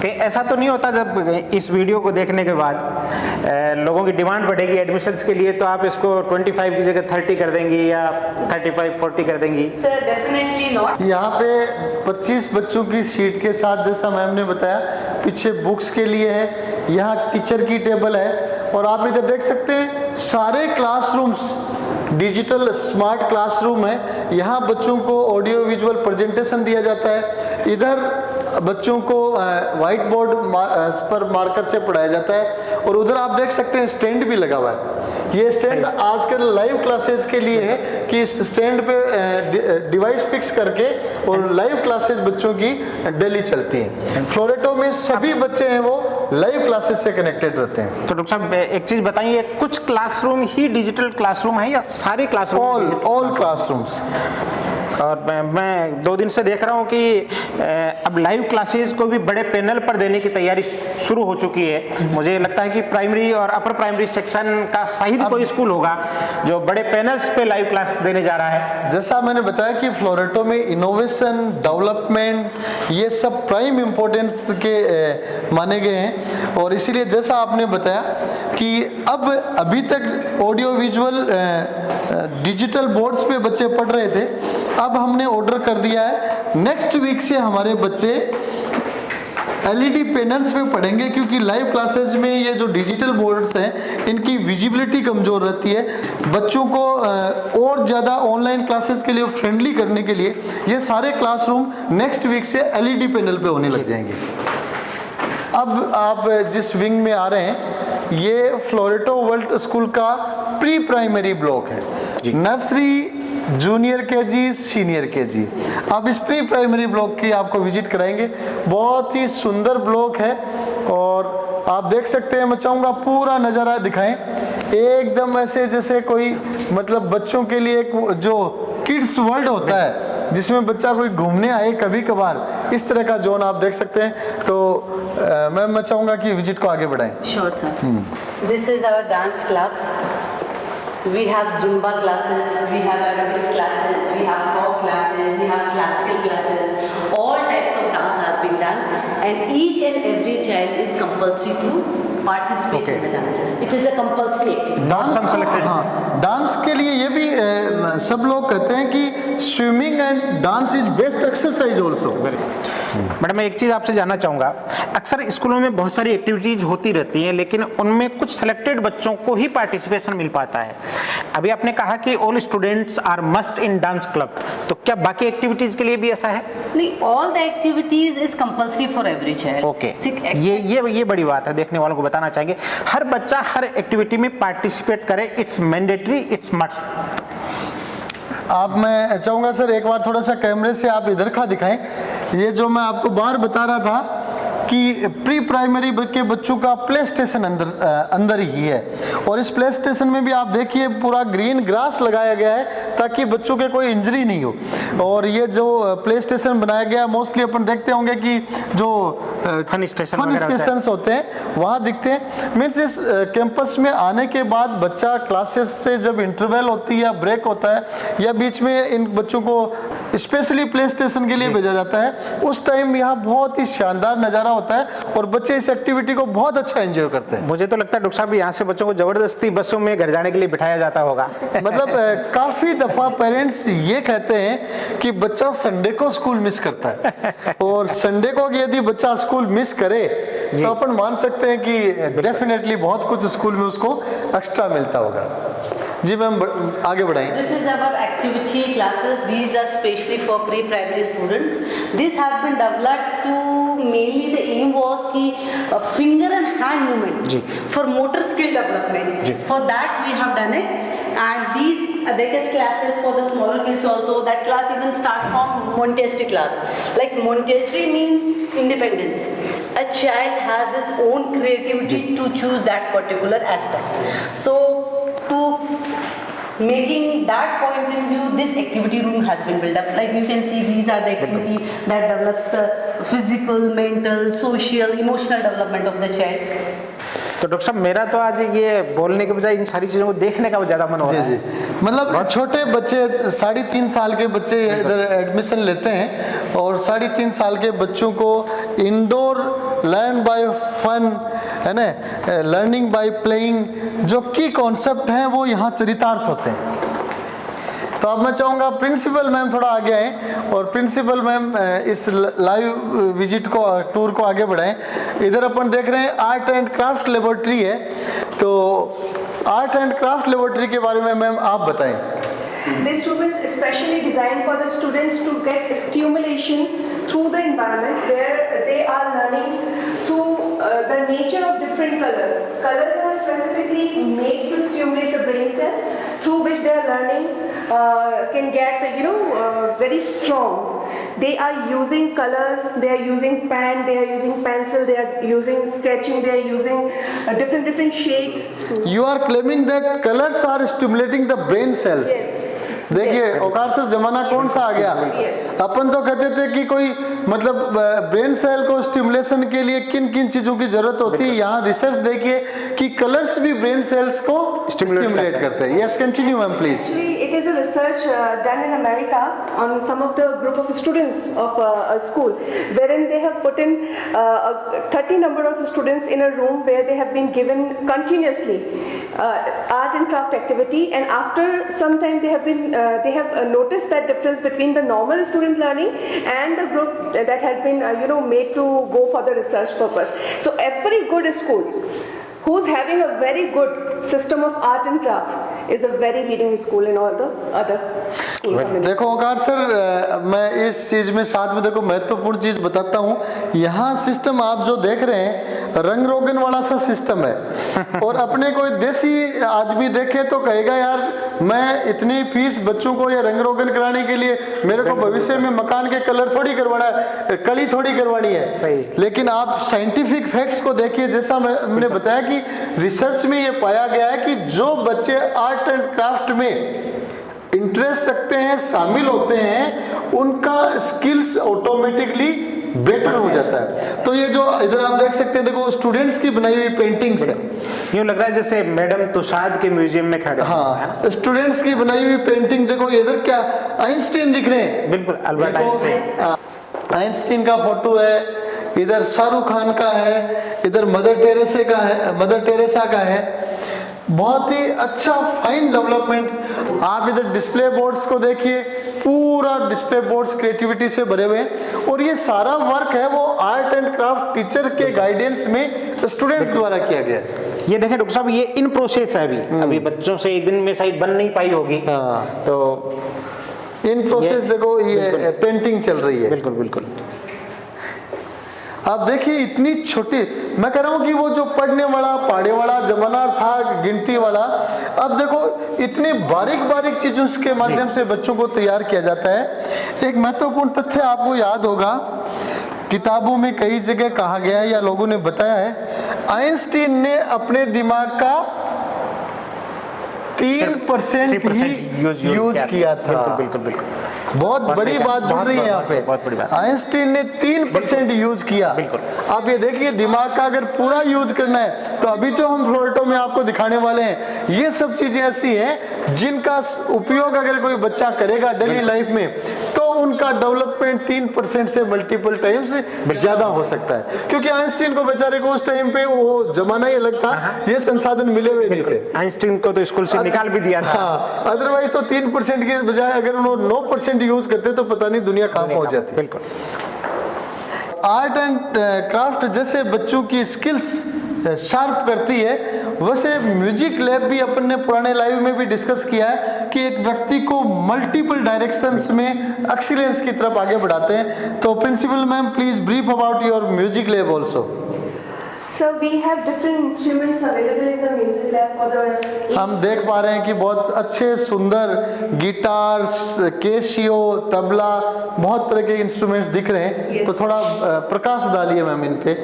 S1: कहीं ऐसा तो नहीं होता जब इस वीडियो को देखने के बाद लोगों की डिमांड बढ़ेगी एडमिशन्स के लिए, तो आप इसको 25 की जगह 30 कर देंगी या 35-40 कर देंगी?
S5: Sir, definitely not.
S2: यहाँ पे 25 बच्चों की सीट के साथ, जैसा मैम ने बताया, पीछे बुक्स के लिए है, यहाँ टीचर की टेबल है, और आप इधर देख सकते हैं सारे क्लासरूम्स डिजिटल स्मार्ट क्लासरूम है। यहाँ बच्चों को ऑडियो विजुअल प्रेजेंटेशन दिया जाता है। इधर बच्चों को वाइट बोर्ड पर मार्कर से पढ़ाया जाता है। और उधर आप देख सकते हैं स्टैंड भी लगा हुआ है। ये स्टैंड आजकल लाइव क्लासेस के लिए है कि इस स्टैंड पे डिवाइस फिक्स करके और लाइव क्लासेस बच्चों की डेली चलती हैं। फ्लोरेटो में सभी बच्चे हैं वो लाइव क्लासेस से कनेक्टेड रहते हैं।
S1: तो डॉक्टर साहब एक चीज़ बताइए, कुछ क्लासरूम ही डिजिटल क्लासरूम है या सारे क्लासरूम?
S2: All classrooms.
S1: और मैं 2 दिन से देख रहा हूँ कि अब लाइव क्लासेस को भी बड़े पैनल पर देने की तैयारी शुरू हो चुकी है। मुझे लगता है कि प्राइमरी और अपर प्राइमरी सेक्शन का शायद कोई स्कूल होगा जो बड़े पैनल्स पे लाइव क्लास देने जा रहा है।
S2: जैसा मैंने बताया कि फ्लोरेटो में इनोवेशन, डेवलपमेंट ये सब प्राइम इम्पोर्टेंस के माने गए हैं। और इसीलिए जैसा आपने बताया कि अब अभी तक ऑडियो विजुअल डिजिटल बोर्ड्स पे बच्चे पढ़ रहे थे, अब हमने ऑर्डर कर दिया है नेक्स्ट वीक से हमारे बच्चे एलईडी पैनल्स पे पढ़ेंगे, क्योंकि लाइव क्लासेस में ये जो डिजिटल बोर्ड्स हैं इनकी विजिबिलिटी कमज़ोर रहती है। बच्चों को और ज़्यादा ऑनलाइन क्लासेस के लिए फ्रेंडली करने के लिए ये सारे क्लासरूम नेक्स्ट वीक से एलईडी पैनल पे होने लग जाएंगे। अब आप जिस विंग में आ रहे हैं ये फ्लोरेटो वर्ल्ड स्कूल का प्री प्राइमरी ब्लॉक है, nursery, junior KG, senior KG. अब इस प्री प्राइमरी ब्लॉक की आपको विजिट कराएंगे। बहुत ही सुंदर ब्लॉक है और आप देख सकते हैं, मैं चाहूँगा पूरा नज़ारा दिखाएं, एकदम ऐसे जैसे कोई मतलब बच्चों के लिए एक जो किड्स वर्ल्ड होता है जिसमें बच्चा कोई घूमने आए कभी कभार, इस तरह का जोन आप देख सकते हैं। तो मैं चाहूँगा कि विजिट को आगे बढ़ाएं।
S5: Sure, sir. This is our dance club. We have Zumba classes, we have aerobics classes, we have folk classes, we have classical classes. All types of dance has been done, and each and every child is compulsory to participate in the dances. It is a compulsory activity.
S1: Not some selected.
S2: हाँ, dance के लिए ये भी सब लोग कहते हैं कि swimming and dance is best exercise also.
S1: Madam मैं एक चीज़ आपसे जानना चाहूँगा, अक्सर स्कूलों में बहुत सारी एक्टिविटीज़ होती रहती हैं लेकिन उनमें कुछ सेलेक्टेड बच्चों को ही पार्टिसिपेशन मिल पाता है। अभी आपने कहा कि all students are must in dance club, तो क्या बाकी एक्टिविटीज़ के लिए भी ऐसा है?
S5: नहीं, all the activities is compulsory for every child.
S1: Okay, ये बड़ी बात है, देखने वालों को बताना चाहेंगे हर बच्चा हर एक्टिविटी में पार्टिसिपेट करे, इट्स मैंडेटरी, इट्स मस्ट।
S2: आप मैं चाहूँगा सर एक बार थोड़ा सा कैमरे से आप इधर का दिखाएं। ये जो मैं आपको बाहर बता रहा था कि प्री प्राइमरी के बच्चों का प्ले स्टेशन अंदर ही है, और इस प्ले स्टेशन में भी आप देखिए पूरा ग्रीन ग्रास लगाया गया है ताकि बच्चों के कोई इंजरी नहीं हो। और ये जो प्ले स्टेशन बनाया गया मोस्टली अपन देखते होंगे कि जो
S1: फन
S2: स्टेशन होते हैं वहाँ दिखते हैं। मीन्स इस कैंपस में आने के बाद बच्चा क्लासेस से जब इंटरवल होती है या ब्रेक होता है या बीच में इन बच्चों को स्पेशली प्ले स्टेशन के लिए भेजा जाता है, उस टाइम यहाँ बहुत ही शानदार नज़ारा होता है और बच्चे इस एक्टिविटी को बहुत अच्छा एंजॉय करते हैं।
S1: मुझे तो लगता है डॉक्टर साहब यहाँ से बच्चों को जबरदस्ती बसों में घर जाने के लिए बिठाया जाता होगा।
S2: मतलब काफ़ी दफ़ा पेरेंट्स ये कहते हैं कि बच्चा संडे को स्कूल मिस करता है, और संडे को यदि बच्चा स्कूल मिस करे तो अपन मान सकते हैं कि डेफिनेटली बहुत कुछ स्कूल में उसको एक्स्ट्रा मिलता होगा। जी मैम आगे बढ़ाएं।
S5: This is our activity classes. These are specially for pre-primary students. This has been developed to mainly the aim was कि finger and hand movement for motor skill development. For that we have done it, and these abacus classes for the smaller kids also. That class even start from Montessori class. Like Montessori means independence. A child has its own creativity to choose that particular aspect. So to making that point in view, this activity room has been built up. Like you can see, these are the activity that develops the physical, mental, social, emotional development of the child.
S1: तो doctor साहब मेरा तो आज ये बोलने के बजाय इन सारी चीज़ों को देखने का ज़्यादा मन हो रहा है।
S2: जी मतलब छोटे बच्चे 3.5 साल के बच्चे इधर एडमिशन लेते हैं, और 3.5 साल के बच्चों को इंडोर लर्न बाय फन है ना, लर्निंग बाय प्लेइंग जो की कॉन्सेप्ट हैं वो यहाँ चरितार्थ होते हैं। तो अब मैं चाहूँगा प्रिंसिपल मैम थोड़ा आगे आए और प्रिंसिपल मैम इस लाइव विजिट को टूर को आगे बढ़ाएं। इधर अपन देख रहे हैं आर्ट एंड क्राफ्ट लेबोरेटरी है, तो आर्ट एंड क्राफ्ट लेबोरेटरी के बारे में मैम आप बताएं।
S7: This room is especially designed for the students to get stimulation through the environment where they are learning through the nature of different colors. Colors are specifically made to stimulate the brain cell through which they are learning can get very strong. They are using colors, they are using pen, they are using pencil, they are using sketching, they are using different shades.
S2: You are claiming that colors are stimulating the brain cells.
S7: Yes.
S2: देखिए
S7: Yes.
S2: औकार sir जमाना कौन सा आ गया?
S7: Yes.
S2: अपन तो कहते थे कि कोई मतलब ब्रेन सेल को स्टिमुलेशन के लिए किन किन चीजों की जरूरत होती है। यहाँ रिसर्च देखिए कि कलर्स भी ब्रेन सेल्स को स्टिमुलेट करते हैं। Yes, continue ma'am please.
S7: Actually, it is a research done in America on some of the group of students of a school, wherein they have put in 30 number of students in a room where they have been given continuously art and craft activity, and after some time they have noticed that difference between the normal student learning and the group that has been made to go for the research purpose. So every good school who's having a very good system of art and craft is a very leading school in all the other school community.
S2: देखो ओंकार sir, मैं इस चीज में साथ में देखो महत्वपूर्ण चीज बताता हूँ। यहाँ सिस्टम आप जो देख रहे हैं रंग रोगन वाला सा सिस्टम है, और अपने कोई देसी आदमी देखे तो कहेगा यार मैं इतनी फीस बच्चों को ये रंग रोगन कराने के लिए, मेरे को भविष्य में मकान के कलर थोड़ी करवाना है, कली थोड़ी करवानी है।
S1: सही।
S2: लेकिन आप साइंटिफिक फैक्ट्स को देखिए, जैसा मैंने बताया कि रिसर्च में ये पाया गया है कि जो बच्चे आर्ट एंड क्राफ्ट में इंटरेस्ट रखते हैं, शामिल होते हैं, उनका स्किल्स ऑटोमेटिकली बेटर हो जाता है। तो ये जो इधर आप देख सकते हैं, देखो स्टूडेंट्स की बनाई हुई पेंटिंग्स है।
S1: यूं लग रहा है जैसे मैडम तुषाद के म्यूजियम में खड़े हैं।
S2: हाँ, स्टूडेंट्स की बनाई हुई पेंटिंग देखो, इधर क्या आइंस्टीन दिख रहे हैं।
S1: बिल्कुल, अल्बर्ट आइंस्टीन।
S2: आइंस्टीन का फोटो है, इधर शाहरुख खान का है, इधर मदर टेरेसा का है। बहुत ही अच्छा फाइन डेवलपमेंट। आप इधर डिस्प्ले बोर्ड्स को देखिए, पूरा डिस्प्ले बोर्ड्स क्रिएटिविटी से भरे हुए हैं, और ये सारा वर्क है वो आर्ट एंड क्राफ्ट टीचर के गाइडेंस में स्टूडेंट्स द्वारा किया गया है।
S1: ये देखें डॉक्टर साहब, ये इन प्रोसेस है अभी बच्चों से एक दिन में शायद बन नहीं पाई होगी।
S2: हाँ।
S1: तो
S2: इन प्रोसेस देखो, ये पेंटिंग चल रही है।
S1: बिल्कुल बिल्कुल।
S2: आप देखिए इतनी छोटी, मैं कह रहा हूँ कि वो जो पढ़ने वाला पहाड़े वाला जमाना था, गिनती वाला, अब देखो इतनी बारीक बारीक चीजों के माध्यम से बच्चों को तैयार किया जाता है। एक महत्वपूर्ण तथ्य आपको याद होगा, किताबों में कई जगह कहा गया है या लोगों ने बताया है, आइंस्टीन ने अपने दिमाग का 3% ही यूज किया था।
S1: बिल्कुल बिल्कुल।
S2: बहुत बड़ी बात जुड़ रही है यहाँ पे।
S1: बहुत बड़ी बात।
S2: आइंस्टीन ने 3% यूज किया।
S1: बिल्कुल।
S2: आप ये देखिए, दिमाग का अगर पूरा यूज करना है तो अभी जो हम फ्लोरेटो में आपको दिखाने वाले हैं, ये सब चीजें ऐसी हैं जिनका उपयोग अगर कोई बच्चा करेगा डेली लाइफ में, तो उनका डेवलपमेंट 3% से मल्टीपल टाइम्स ज्यादा हो सकता है। क्योंकि आइंस्टीन को बेचारे को उस टाइम पे वो जमाना ही अलग था, ये संसाधन मिले हुए नहीं थे।
S1: आइंस्टीन को तो स्कूल से निकाल भी दिया था।
S2: हाँ, अदरवाइज तो 3% के बजाय अगर उन्होंने 9% यूज करते तो पता नहीं दुनिया कहाँ पहुंच जाती।
S1: बिल्कुल।
S2: आर्ट एंड क्राफ्ट जैसे बच्चों की स्किल्स शार्प करती है, वैसे म्यूजिक लैब भी अपन ने पुराने लाइव में भी डिस्कस किया है कि एक व्यक्ति को मल्टीपल डायरेक्शंस में एक्सीलेंस की तरफ आगे बढ़ाते हैं। तो principal ma'am, please brief about your music lab also.
S7: So we have different instruments available in the music lab for the.
S2: हम देख पा रहे हैं कि बहुत अच्छे सुंदर गिटार, कैसियो, तबला, बहुत तरह के इंस्ट्रूमेंट्स दिख रहे हैं।
S7: Yes.
S2: तो थोड़ा प्रकाश डालिए मैम इन पे।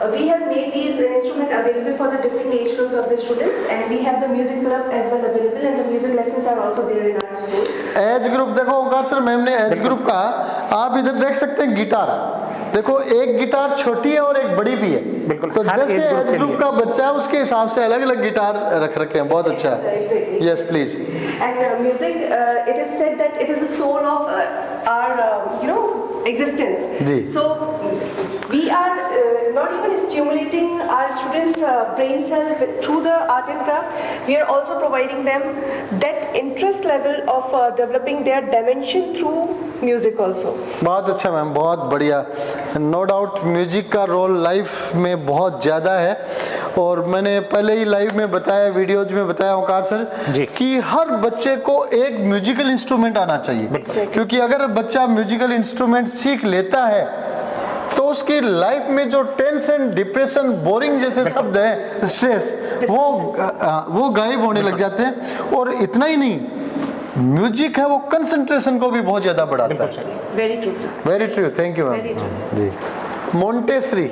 S7: We have made these instruments available for the different age groups of the students, and we have the music club as well available, and the music lessons are also there in our school.
S2: Age group देखो ओंकार sir, ma'am ने age group कहा, आप इधर देख सकते हैं guitar, देखो एक गिटार छोटी है और एक बड़ी भी है।
S1: बिल्कुल।
S2: तो जैसे एज ग्रुप का बच्चा है उसके हिसाब से अलग अलग गिटार रख रखे हैं, बहुत अच्छा है।
S7: Exactly.
S2: Yes please.
S7: And music, it is said that it is the soul of our existence.
S2: जी।
S7: So we are not even stimulating our students' brain cell through the art and craft. We are also providing them that interest level of developing their dimension through music also.
S2: बहुत अच्छा ma'am, बहुत बढ़िया। No doubt music का role life में बहुत ज़्यादा है, और मैंने पहले ही लाइव में बताया, वीडियोज में बताया ओंकार सर
S1: जी।
S2: कि हर बच्चे को एक म्यूजिकल इंस्ट्रूमेंट आना चाहिए, क्योंकि अगर बच्चा म्यूजिकल इंस्ट्रूमेंट सीख लेता है तो उसकी लाइफ में जो टेंशन, डिप्रेशन, बोरिंग जैसे शब्द है, स्ट्रेस, वो गायब होने लग जाते हैं। और इतना ही नहीं, म्यूजिक है वो कंसंट्रेशन को भी बहुत ज्यादा बढ़ाता है।
S7: Very true, sir.
S2: Very true, thank you
S7: Very
S2: ma'am
S7: true.
S2: जी। मोंटेसरी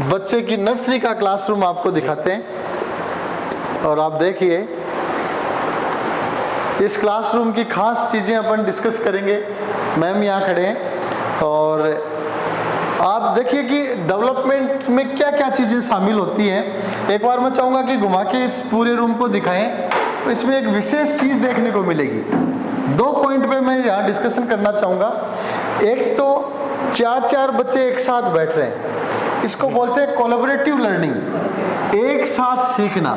S2: बच्चे की नर्सरी का क्लासरूम आपको दिखाते हैं और आप देखिए इस क्लासरूम की खास चीजें अपन डिस्कस करेंगे। मैम यहाँ खड़े हैं और आप देखिए कि डेवलपमेंट में क्या क्या चीजें शामिल होती हैं। एक बार मैं चाहूंगा कि घुमा के इस पूरे रूम को दिखाएं, तो इसमें एक विशेष चीज देखने को मिलेगी। 2 पॉइंट पे मैं यहाँ डिस्कशन करना चाहूंगा। एक तो 4 बच्चे एक साथ बैठ रहे हैं, इसको बोलते हैं कोलैबोरेटिव लर्निंग, एक साथ सीखना।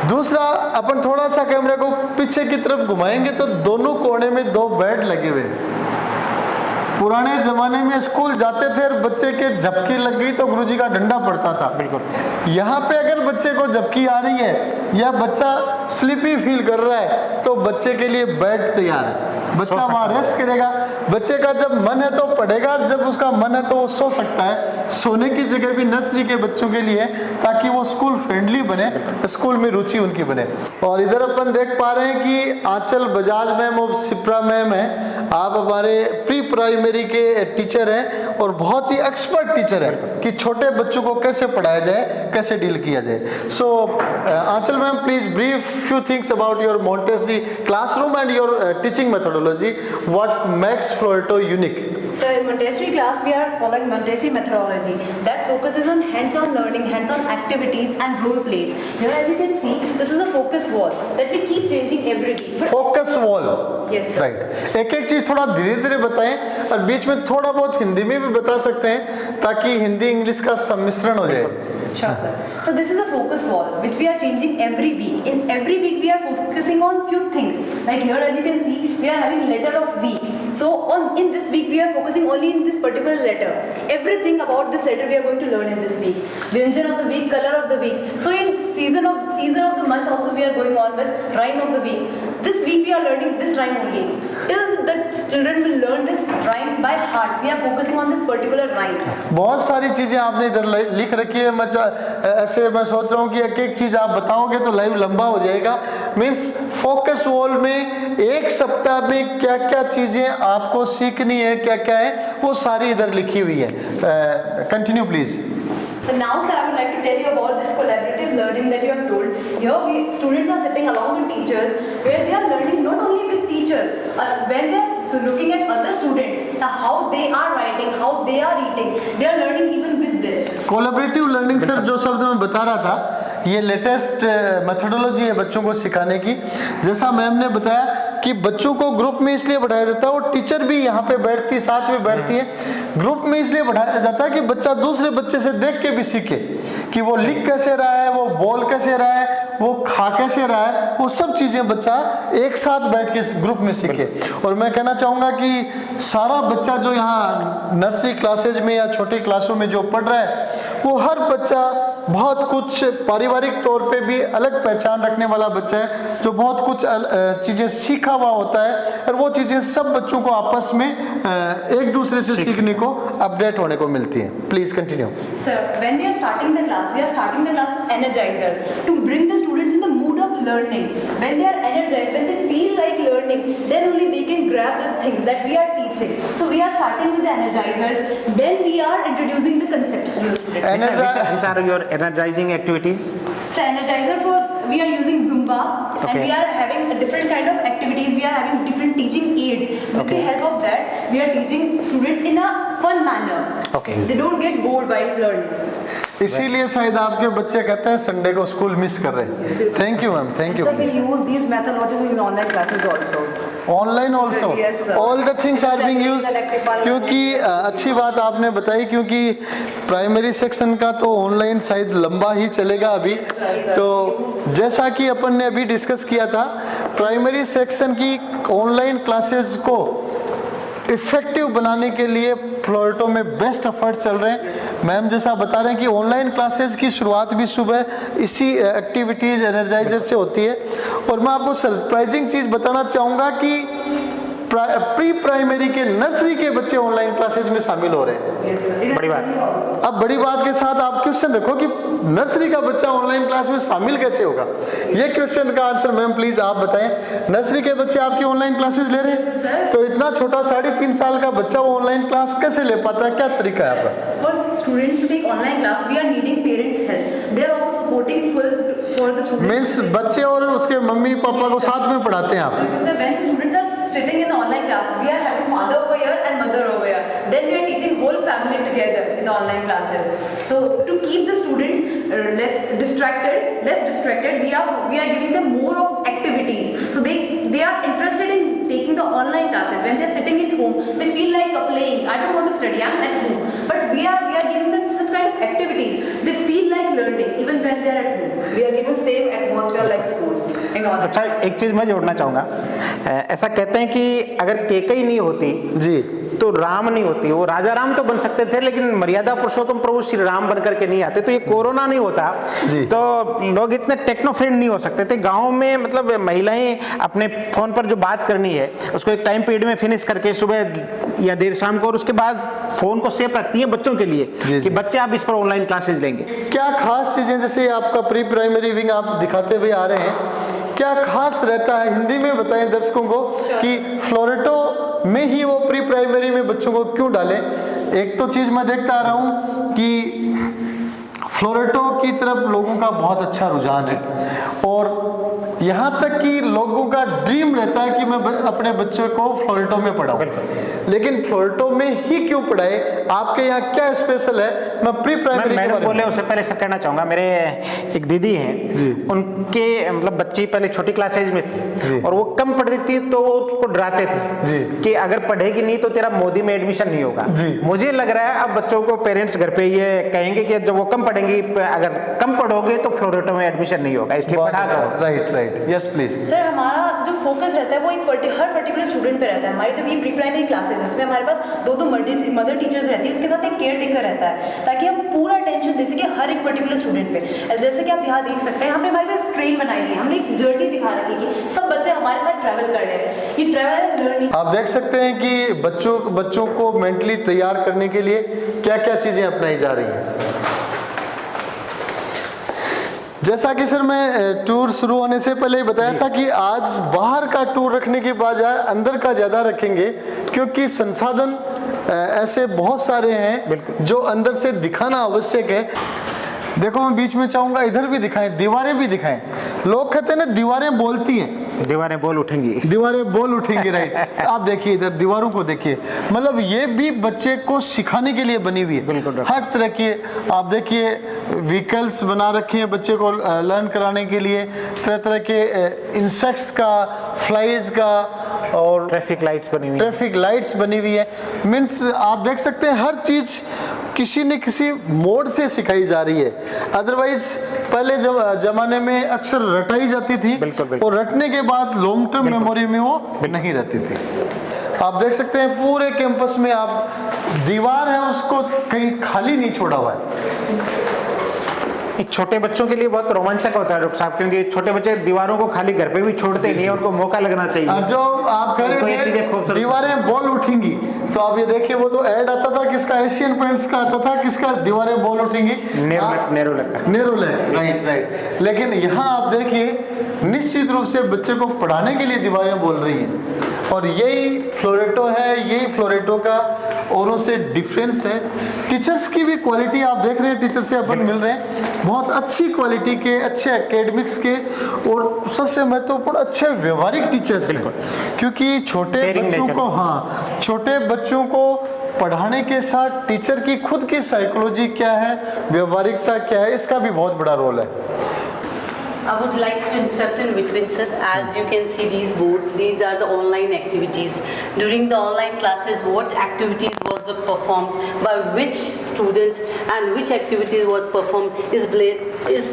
S2: दूसरा, अपन थोड़ा सा कैमरे को पीछे की तरफ घुमाएंगे तो दोनों कोने में 2 बेड लगे हुए हैं। पुराने जमाने में स्कूल जाते थे और बच्चे के झपकी लग गई तो गुरुजी का डंडा पड़ता था।
S1: बिल्कुल।
S2: यहाँ पे अगर बच्चे को झपकी आ रही है या बच्चा स्लीपी फील कर रहा है तो बच्चे के लिए बेड तैयार है, बच्चा वहाँ रेस्ट करेगा। बच्चे का जब मन है तो पढ़ेगा, जब उसका मन है तो वो सो सकता है। सोने की जगह भी नर्सरी के बच्चों के लिए, ताकि वो स्कूल फ्रेंडली बने, स्कूल में रुचि उनकी बने। और इधर अपन देख पा रहे हैं कि आंचल बजाज मैम और सिप्रा मैम है, आप हमारे प्री प्राइमरी के टीचर हैं और बहुत ही एक्सपर्ट टीचर है कि छोटे बच्चों को कैसे पढ़ाया जाए, कैसे डील किया जाए। So Aanchal ma'am, please brief few things about your Montessori classroom and your teaching methodology. What makes Florito unique?
S8: So in Montessori class, we are following Montessori methodology that focuses on hands-on learning, hands-on activities and role plays. Here, as you can see, this is a focus wall that we keep changing every week.
S2: Focus wall.
S8: Yes, sir.
S2: Right. एक चीज थोड़ा धीरे धीरे बताएं और बीच में थोड़ा बहुत हिंदी में भी बता सकते हैं ताकि हिंदी इंग्लिश का सम्मिश्रण हो जाए।
S8: Sure, sir. So this is a focus wall which we are changing every week. In every week, we are focusing on few things. Like here, as you can see, we are having letter of week. So in this week, we are focusing only in this particular letter. Everything about this letter we are going to learn in this week. Vyanjan of the week, color of the week. So in season of the month also we are going on with rhyme of the week. This week we are learning this rhyme only. Till the children will learn this rhyme by heart. We are focusing on this particular rhyme.
S2: बहुत सारी चीजें आपने इधर लिख रखी है। मैं ऐसे मैं सोच रहा हूँ कि एक एक चीज आप बताओगे तो लाइव लंबा हो जाएगा। मीन्स फोकस वॉल में एक सप्ताह में क्या क्या चीजें आपको सीखनी है, क्या क्या है, वो सारी इधर लिखी हुई है। Continue please.
S8: So now, sir, I would like to tell you about this collaborative learning that you have told. Here, students are sitting along with teachers, where they are learning not only with teachers, when they are looking at other students, how they are writing, how they are eating, they are learning even with them.
S2: Collaborative learning sir जो शब्द मैं बता रहा था, ये latest methodology है बच्चों को सिखाने की। जैसा मैम ने बताया कि बच्चों को ग्रुप में इसलिए बढ़ाया जाता है, और टीचर भी यहाँ पे बैठती, साथ में बैठती है। ग्रुप में इसलिए बढ़ाया जाता है कि बच्चा दूसरे बच्चे से देख के भी सीखे कि वो लिख कैसे रहा है, वो बोल कैसे रहा है, वो खा कैसे रहा है, वो सब चीजें बच्चा एक साथ बैठ के ग्रुप में सीखे। और मैं कहना चाहूँगा कि सारा बच्चा जो यहाँ नर्सरी क्लासेज में या छोटी क्लासों में जो पढ़ रहा है, वो हर बच्चा बहुत कुछ पारिवारिक तौर पे भी अलग पहचान रखने वाला बच्चा है, जो बहुत कुछ चीज़ें सीखा हुआ होता है, और वो चीज़ें सब बच्चों को आपस में एक दूसरे से सीखने को, अपडेट होने को मिलती हैं। Please continue.
S8: Sir, when we are starting the class with energizers to bring the students in the mood of learning. When they are energized, when they feel like learning, then only they can grab the things that we are teaching. So we are starting with the energizers, then we are introducing the concepts to the students.
S1: These are your energizing activities.
S8: So energizer we are using Zumba, and we are having a different kind of activities. We are having different teaching aids. With the help of that, we are teaching students in a fun manner.
S1: Okay.
S8: They don't get bored while learning.
S2: इसीलिए शायद आपके बच्चे कहते हैं Sunday को school miss कर रहे हैं। Thank you ma'am, thank you.
S5: Sir, we use these methodologies in online classes also.
S2: Online also all the things are being used. क्योंकि अच्छी बात आपने बताई, क्योंकि प्राइमरी सेक्शन का तो ऑनलाइन शायद लंबा ही चलेगा अभी। तो जैसा कि अपन ने अभी डिस्कस किया था, प्राइमरी सेक्शन की ऑनलाइन क्लासेस को इफेक्टिव बनाने के लिए फ्लोरेटो में बेस्ट एफर्ट चल रहे हैं। मैम जैसा बता रहे हैं कि ऑनलाइन क्लासेस की शुरुआत भी सुबह इसी एक्टिविटीज़ एनर्जाइजर से होती है। और मैं आपको सरप्राइजिंग चीज़ बताना चाहूँगा कि प्री प्राइमरी के नर्सरी के बच्चे ऑनलाइन क्लासेज में शामिल हो रहे हैं।
S1: बड़ी बात।
S2: अब बड़ी बात के साथ आप क्वेश्चन रखो कि नर्सरी का बच्चा ऑनलाइन क्लास में शामिल कैसे होगा। ये क्वेश्चन का आंसर मैम प्लीज आप बताएं। नर्सरी के बच्चे आपकी ऑनलाइन क्लासेस ले रहे हैं, तो इतना छोटा 3.5 साल का बच्चा वो ऑनलाइन क्लास कैसे ले पाता है? क्या तरीका है आपका?
S8: For students to take online class, we are needing parents' help. They are also supporting full for the students.
S2: Means बच्चे और उसके मम्मी पापा को साथ में पढ़ाते हैं आप?
S8: Because when the students are sitting in the online class, we are having father over here and mother over here. Then we are teaching whole family together in the online classes. So to keep the students less distracted, we are giving them more of activities. So they are interested in taking the online classes. When they are sitting at home, they feel like playing. I don't want to study. I'm at home. But we are giving them such kind of activities. They feel like learning even when they are at home. We are giving same atmosphere like school.
S1: अच्छा, एक चीज़ मैं जोड़ना चाहूँगा। ऐसा कहते हैं कि अगर केकई नहीं होती
S2: जी
S1: तो राम नहीं होती। वो राजा राम तो बन सकते थे, लेकिन मर्यादा पुरुषोत्तम प्रभु श्री राम बन करके नहीं आते। तो ये कोरोना नहीं होता तो लोग इतने टेक्नो फ्रेंड नहीं हो सकते थे। गाँव में मतलब महिलाएं अपने फ़ोन पर जो बात करनी है उसको एक टाइम पीरियड में फिनिश करके सुबह या देर शाम को, और उसके बाद फ़ोन को सेफ रखती हैं बच्चों के लिए कि बच्चे आप इस पर ऑनलाइन क्लासेज लेंगे।
S2: क्या खास चीज़ें, जैसे आपका प्री प्राइमरी विंग आप दिखाते हुए आ रहे हैं, क्या खास रहता है? हिंदी में बताएं दर्शकों को कि फ्लोरेटो में ही वो प्री प्राइमरी में बच्चों को क्यों डालें। एक तो चीज़ मैं देखता आ रहा हूँ कि फ्लोरेटो की तरफ लोगों का बहुत अच्छा रुझान है, और यहाँ तक कि लोगों का ड्रीम रहता है कि मैं अपने बच्चों को फ्लोरेटो में पढ़ाऊँ। लेकिन फ्लोरेटो में ही क्यों पढ़ाए? आपके यहाँ क्या स्पेशल है? मैं प्री प्राइमरी
S1: मैडम बोले उससे पहले सब कहना चाहूँगा, मेरे एक दीदी हैं, उनके मतलब बच्ची पहले छोटी क्लासेज में थी और वो कम पढ़ती थी तो वो उसको डराते थे कि अगर पढ़ेगी नहीं तो तेरा मोदी में एडमिशन नहीं होगा। मुझे लग रहा है अब बच्चों को पेरेंट्स घर पे ये कहेंगे कि जब वो कम पढ़ेंगी, अगर कम पढ़ोगे तो फ्लोरेटो में एडमिशन नहीं होगा, इसलिए पढ़ा करो।
S2: Right, yes please.
S8: सर हमारा जो फोकस रहता है वो हर पर्टिकुलर स्टूडेंट पे रहता है। हमारी जो ये प्री प्राइमरी क्लासेस है इसमें हमारे पास दो मदर टीचर्स रहती है, उसके साथ एक केयर टेकर रहता है, ताकि हम पूरा अटेंशन दे सके हर एक पर्टिकुलर स्टूडेंट पे। जैसे कि आप यहाँ देख सकते हैं, यहाँ पे हमारे पास ट्रेन बनाई है, हमने एक जर्नी दिखा रखी है कि सब बच्चे हमारे साथ ट्रैवल कर रहे हैं। ये ट्रैवल लर्निंग
S2: आप देख सकते हैं कि बच्चों को मेंटली तैयार करने के लिए क्या क्या चीजें अपनाई जा रही हैं। जैसा कि सर मैं टूर शुरू होने से पहले ही बताया था कि आज बाहर का टूर रखने के बजाय अंदर का ज़्यादा रखेंगे, क्योंकि संसाधन ऐसे बहुत सारे हैं जो अंदर से दिखाना आवश्यक है। देखो मैं बीच में चाहूँगा इधर भी दिखाएं, दीवारें भी दिखाएं। लोग कहते हैं ना दीवारें बोलती हैं,
S1: दीवारें बोल उठेंगी,
S2: दीवारें बोल उठेंगी। राइट, आप देखिए इधर दीवारों को देखिए, मतलब ये भी बच्चे को सिखाने के लिए बनी हुई है।
S1: बिल्कुल
S2: हर तरह की आप देखिए व्हीकल्स बना रखे हैं बच्चे को लर्न कराने के लिए, तरह तरह के इंसेक्ट्स का, फ्लाइज का, और
S1: ट्रैफिक लाइट्स बनी हुई
S2: है। मीन्स आप देख सकते हैं हर चीज़ किसी न किसी मोड से सिखाई जा रही है। अदरवाइज पहले जमाने में अक्सर रटाई जाती थी, और रटने के बाद लॉन्ग टर्म मेमोरी में वो नहीं रहती थी। आप देख सकते हैं पूरे कैंपस में आप दीवार है उसको कहीं खाली नहीं छोड़ा हुआ है।
S1: एक छोटे बच्चों के लिए बहुत रोमांचक होता है डॉक्टर साहब, क्योंकि छोटे बच्चे दीवारों को खाली घर पे भी छोड़ते नहीं है, उनको मौका लगना चाहिए।
S2: जो आप कह रहे हैं दीवारें बोल उठेंगी, तो आप ये देखिए वो तो ऐड आता था किसका, एशियन पेंट्स का आता था, किसका, दीवारें बोल उठेंगी, नेरोलैक। राइट। लेकिन यहाँ आप देखिए निश्चित रूप से बच्चे को पढ़ाने के लिए दीवारें बोल रही हैं, और यही फ्लोरेटो है, यही फ्लोरेटो का औरों से डिफरेंस है। टीचर्स की भी क्वालिटी आप देख रहे हैं, टीचर से अपन मिल रहे हैं, बहुत अच्छी क्वालिटी के, अच्छे एकेडमिक्स के, और सबसे महत्वपूर्ण अच्छे व्यवहारिक टीचर्स हैं। क्योंकि छोटे बच्चों को पढ़ाने के साथ टीचर की खुद की साइकोलॉजी क्या है, व्यवहारिकता क्या है, इसका भी बहुत बड़ा रोल है।
S5: I would like to interrupt in between, sir. As you can see these boards, these are the online activities. During the online classes, what activities was performed by which student and which activity was performed is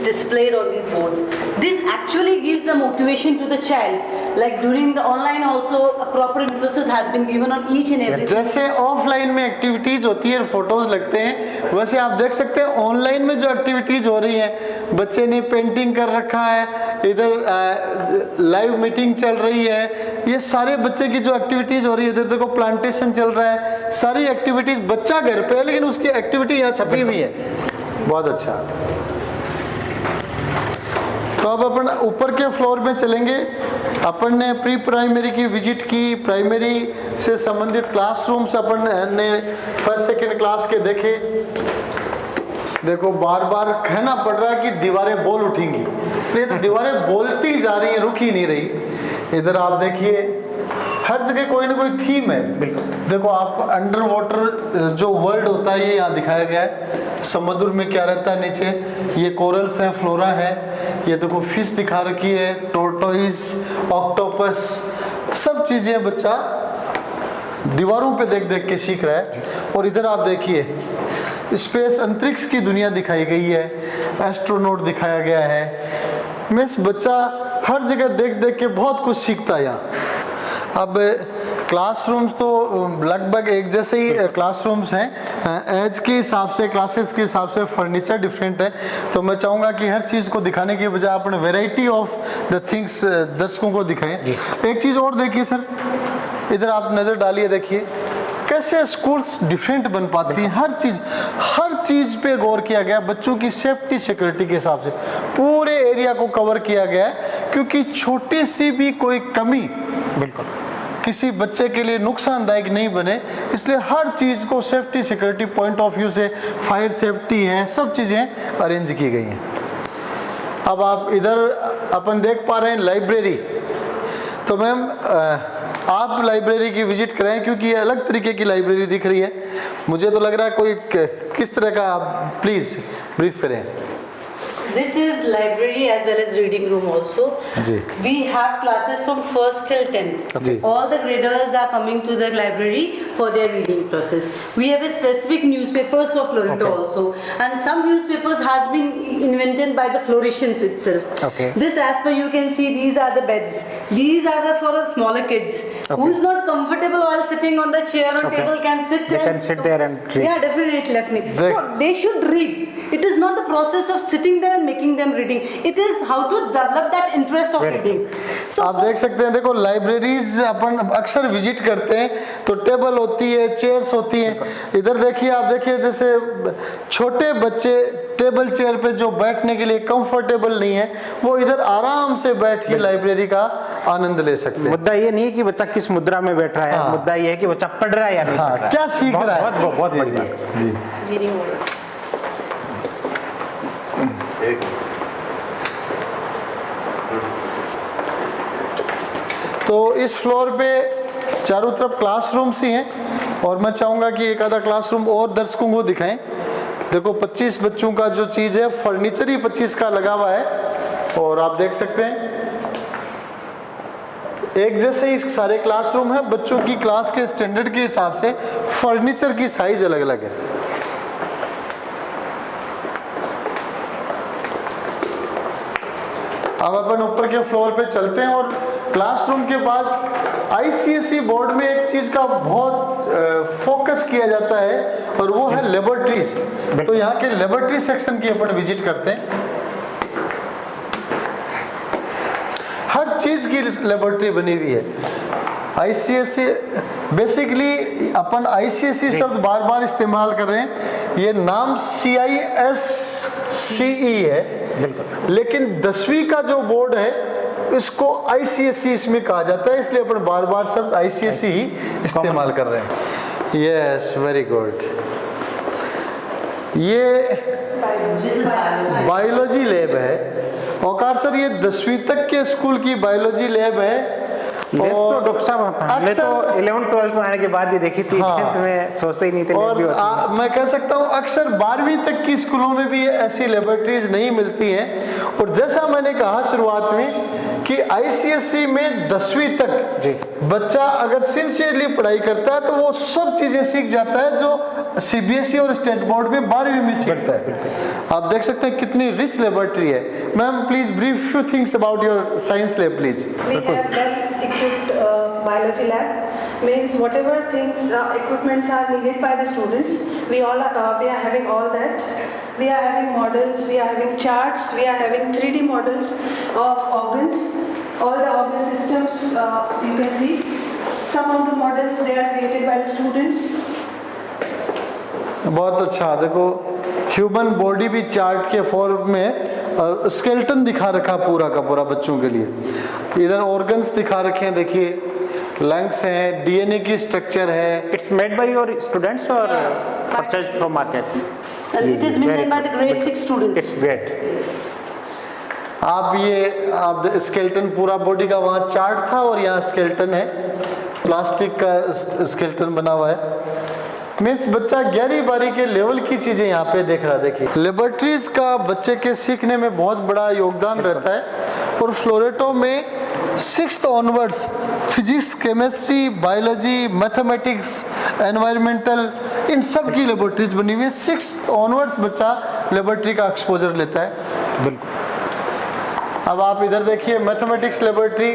S5: displayed on these boards. This actually gives the motivation to the child. Like during the online also, a proper emphasis has been given on each and everything.
S2: जैसे offline में activities होती है, photos लगते हैं, वैसे आप देख सकते हैं ऑनलाइन में जो एक्टिविटीज हो रही हैं, बच्चे ने पेंटिंग कर रखा है, इधर लाइव मीटिंग चल रही है, ये सारे बच्चे की जो एक्टिविटीज हो रही है, इधर देखो प्लांटेशन चल रहा है, सारी एक्टिविटीज, बच्चा घर पे है लेकिन उसकी एक्टिविटी यहाँ छपी हुई है। बहुत अच्छा। तो अब अपन ऊपर के फ्लोर में चलेंगे। अपन ने प्री प्राइमरी की विजिट की, प्राइमरी से संबंधित क्लासरूम्स अपन ने फर्स्ट सेकंड क्लास के देखे। देखो बार बार कहना पड़ रहा है कि दीवारें बोल उठेंगी, तो ये तो दीवारें बोलती जा रही हैं, रुक ही नहीं रही। इधर आप देखिए हर जगह कोई ना कोई थीम है। बिल्कुल देखो आप अंडर वाटर जो वर्ल्ड होता है ये यहाँ दिखाया गया है, समुद्र में क्या रहता है नीचे, ये कोरल्स हैं, फ्लोरा है, ये देखो फिश दिखा रखी है, टोर्टोइज, ऑक्टोपस, सब चीजें बच्चा दीवारों पे देख देख के सीख रहा है। और इधर आप देखिए स्पेस, अंतरिक्ष की दुनिया दिखाई गई है, एस्ट्रोनॉट दिखाया गया है। मीन्स बच्चा हर जगह देख देख के बहुत कुछ सीखता है यहाँ। अब क्लासरूम्स तो लगभग एक जैसे ही क्लासरूम्स हैं, एज के हिसाब से, क्लासेस के हिसाब से फर्नीचर डिफरेंट है। तो मैं चाहूँगा कि हर चीज़ को दिखाने के बजाय अपन वेराइटी ऑफ द थिंग्स दर्शकों को दिखाएं। एक चीज़ और देखिए सर, इधर आप नज़र डालिए, देखिए कैसे स्कूल्स डिफरेंट बन पाती हैं। हर चीज़ पे गौर किया गया, बच्चों की सेफ्टी सिक्योरिटी के हिसाब से पूरे एरिया को कवर किया गया है, क्योंकि छोटी सी भी कोई कमी बिल्कुल किसी बच्चे के लिए नुकसानदायक नहीं बने, इसलिए हर चीज़ को safety security point of view से, फायर सेफ्टी है, सब चीज़ें अरेंज की गई हैं। अब आप इधर अपन देख पा रहे हैं लाइब्रेरी। तो मैम आप लाइब्रेरी की विजिट करें, क्योंकि ये अलग तरीके की लाइब्रेरी दिख रही है। मुझे तो लग रहा है कोई किस तरह का, आप प्लीज़ ब्रीफ करें।
S5: This is library as well as reading room also.
S2: जी।
S5: We have classes from 1st till 10th.
S2: जी।
S5: All the graders are coming to the library for their reading process. We have a specific newspapers for Florida also, and some newspapers has been invented by the Floricians itself.
S1: Okay.
S5: This, as per you can see, these are the beds. These are the for the smaller kids who's not comfortable while sitting on the chair or table can sit.
S1: They can sit there and read.
S5: Yeah, definitely. So they should read. It is not the process of sitting there and making them reading. It is how to develop that interest of reading. So
S2: आप देख सकते हैं, देखो libraries अपन अक्सर visit करते हैं तो table होती है, चेयर्स होती हैं। इधर देखिए, आप देखिए जैसे छोटे बच्चे टेबल चेयर पे जो बैठने के लिए कंफर्टेबल नहीं है, वो इधर आराम से बैठ के लाइब्रेरी का आनंद ले सकते हैं।
S1: मुद्दा ये नहीं है कि बच्चा किस मुद्रा में बैठ रहा है,
S2: हाँ।
S1: मुद्दा ये है कि बच्चा पढ़ रहा है या नहीं पढ़ रहा है,
S2: क्या सीख रहा है।
S1: बहुत
S2: जी,
S1: बढ़िया।
S2: जी। तो इस फ्लोर पे चारों तरफ क्लासरूम्स ही हैं, और मैं चाहूँगा कि एक आधा क्लासरूम और दर्शकों को दिखाएं। देखो 25 बच्चों का जो चीज़ है, फर्नीचर ही 25 का लगा हुआ है, और आप देख सकते हैं एक जैसे ही सारे क्लासरूम है। बच्चों की क्लास के स्टैंडर्ड के हिसाब से फर्नीचर की साइज अलग अलग है। अब अपन ऊपर के फ्लोर पे चलते हैं, और क्लासरूम के बाद आईसीएसई बोर्ड में एक चीज का बहुत फोकस किया जाता है, और वो है लेबोरेटरीज। तो यहाँ के लेबोरेटरी सेक्शन की अपन विजिट करते हैं। हर चीज की लेबोरेटरी बनी हुई है। आईसीएसई बेसिकली अपन आईसीएसई शब्द बार बार इस्तेमाल कर रहे हैं, ये नाम CISCE है, लेकिन 10वीं का जो बोर्ड है इसको आईसीएसई इसमें कहा जाता है, इसलिए अपन बार बार शब्द आईसीएसई ही इस्तेमाल कर रहे हैं। Yes, very good. ये बायोलॉजी लैब है। औकार सर, ये 10वीं तक के स्कूल की बायोलॉजी लैब है,
S1: लेट तो डॉक्टर साहब हमने तो 11th 12th में आने के बाद ही देखी थी, 10th में सोचते ही नहीं थे लैब भी होती है।
S2: मैं कह सकता हूँ अक्सर 12वीं तक की स्कूलों में भी ऐसी लेबोरेटरीज नहीं मिलती हैं। और जैसा मैंने कहा शुरुआत में कि आईसीएसई में 10वीं तक
S1: जी
S2: बच्चा अगर सिंसियरली पढ़ाई करता है तो वो सब चीजें सीख जाता है जो सीबीएसई और स्टेट बोर्ड में 12वीं में सीखता है। आप देख सकते हैं कितनी रिच लेबोरेटरी है। Ma'am please brief few things about your science lab please.
S7: We have well-equipped biology lab. Means whatever things, equipments are needed by the students, we are having all that. We are having models, we are having charts, we are having 3D models of organs. All the organ systems you can see. Some of the models they are created by the students.
S2: बहुत अच्छा, देखो human body भी chart के form में skeleton दिखा रखा पूरा का पूरा बच्चों के लिए। इधर ऑर्गन्स दिखा रखे हैं, देखिए लंग्स हैं, डीएनए की स्ट्रक्चर है।
S1: It's made by your students और purchase from market?
S5: It is maintained by the grade 6 students.
S1: It's great.
S2: आप स्केलेटन पूरा बॉडी का वहाँ चार्ट था और यहाँ स्केलेटन है, प्लास्टिक का स्केलेटन बना हुआ है। मीन्स बच्चा 11वीं 12वीं के लेवल की चीजें यहाँ पे देख रहा है। देखिए लेबोरेटरीज का बच्चे के सीखने में बहुत बड़ा योगदान रहता है। और फ्लोरेटो में 6th onwards physics, chemistry, biology, mathematics, environmental, इन सब की लेबोरेटरीज बनी हुई है। 6th ऑनवर्ड्स बच्चा लेबोरेटरी का एक्सपोजर लेता है। बिल्कुल। अब आप इधर देखिए मैथमेटिक्स लेबोरेटरी।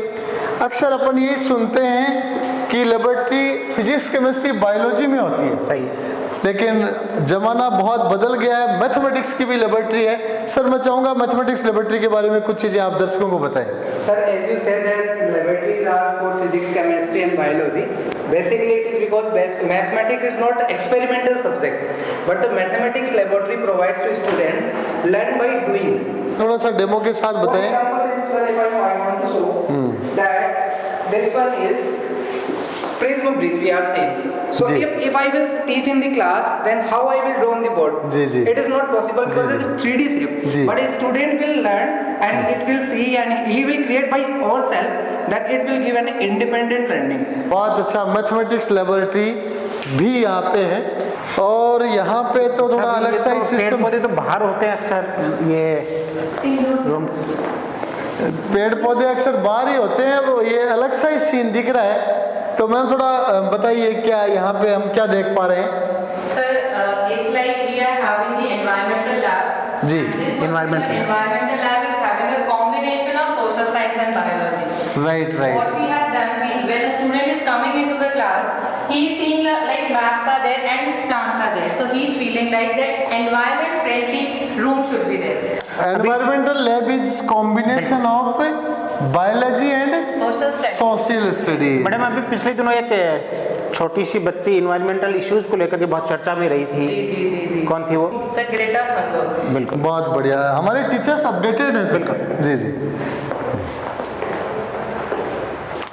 S2: अक्सर अपन यही सुनते हैं कि लेबोरेटरी फिजिक्स, केमिस्ट्री, बायोलॉजी में होती है।
S1: सही है,
S2: लेकिन जमाना बहुत बदल गया है, मैथमेटिक्स की भी लेबोरेटरी है। सर मैं चाहूँगा मैथमेटिक्स लेबोरेटरी के बारे में कुछ चीज़ें आप दर्शकों को बताएं।
S9: Sir, as you said that laboratories are for physics, chemistry and biology. Basically it is because mathematics is not experimental subject, but the mathematics laboratory provides to students learn by doing.
S2: थोड़ा सा demo के साथ
S9: For
S2: बताएं।
S9: example, if I want to show that this one is prism bridge we are saying. So
S2: ji.
S9: if I will teach in the class, then how I will draw on the board?
S2: Ji, ji.
S9: It is not possible because
S2: ji,
S9: it's a 3D shape.
S2: Ji.
S9: But a student will learn and it will see and he will create by ourselves, that it will give an independent learning.
S2: बहुत अच्छा, mathematics laboratory भी यहाँ पे है। और यहाँ पे तो थोड़ा अलग सा ही
S1: पेड़
S2: सिस्टम।
S1: पौधे तो बाहर होते हैं अक्सर, ये रूम
S2: पेड़ पौधे अक्सर बाहर ही होते हैं और ये अलग सा ही सीन दिख रहा है। तो मैम थोड़ा बताइए क्या यहाँ पे हम क्या देख पा रहे हैं?
S10: Sir, it's like we are having the environmental lab.
S2: जी,
S1: environmental.
S10: Environmental lab is having a combination of social science and biology.
S2: Right right.
S10: What we have done, when a student is coming into the class, he is seeing like maps are there and plants are there. So he is feeling like that environment friendly room should be there.
S2: Environmental lab is combination of biology and
S10: Social studies.
S2: Social study.
S1: Madam अभी पिछले दिनों एक छोटी सी बच्ची environmental issues को लेकर के बहुत चर्चा में रही थी।
S10: जी जी जी जी।
S1: कौन थी वो?
S10: Sir, Greta Thunberg.
S1: बिल्कुल,
S2: बहुत बढ़िया, हमारे टीचर्स अपडेटेड हैं सर। जी जी।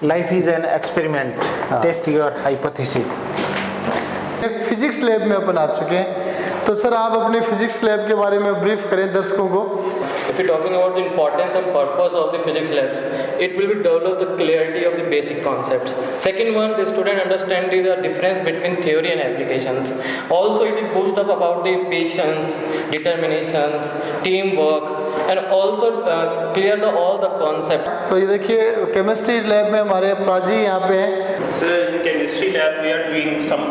S1: Life is an experiment, test your hypothesis.
S2: Physics lab में अपन आ चुके हैं, तो सर आप अपने फिजिक्स लैब के बारे में ब्रीफ करें दर्शकों को।
S11: If you're talking about the importance and purpose of the physics labs, it will be develop the clarity of the basic concepts. Second one, the student understand the difference between theory and applications. Also, it will boost up about the patience, determinations, teamwork, and also clear all the concepts.
S2: तो ये देखिए chemistry lab में हमारे प्राजी यहाँ पे हैं।
S12: So in chemistry lab we are doing some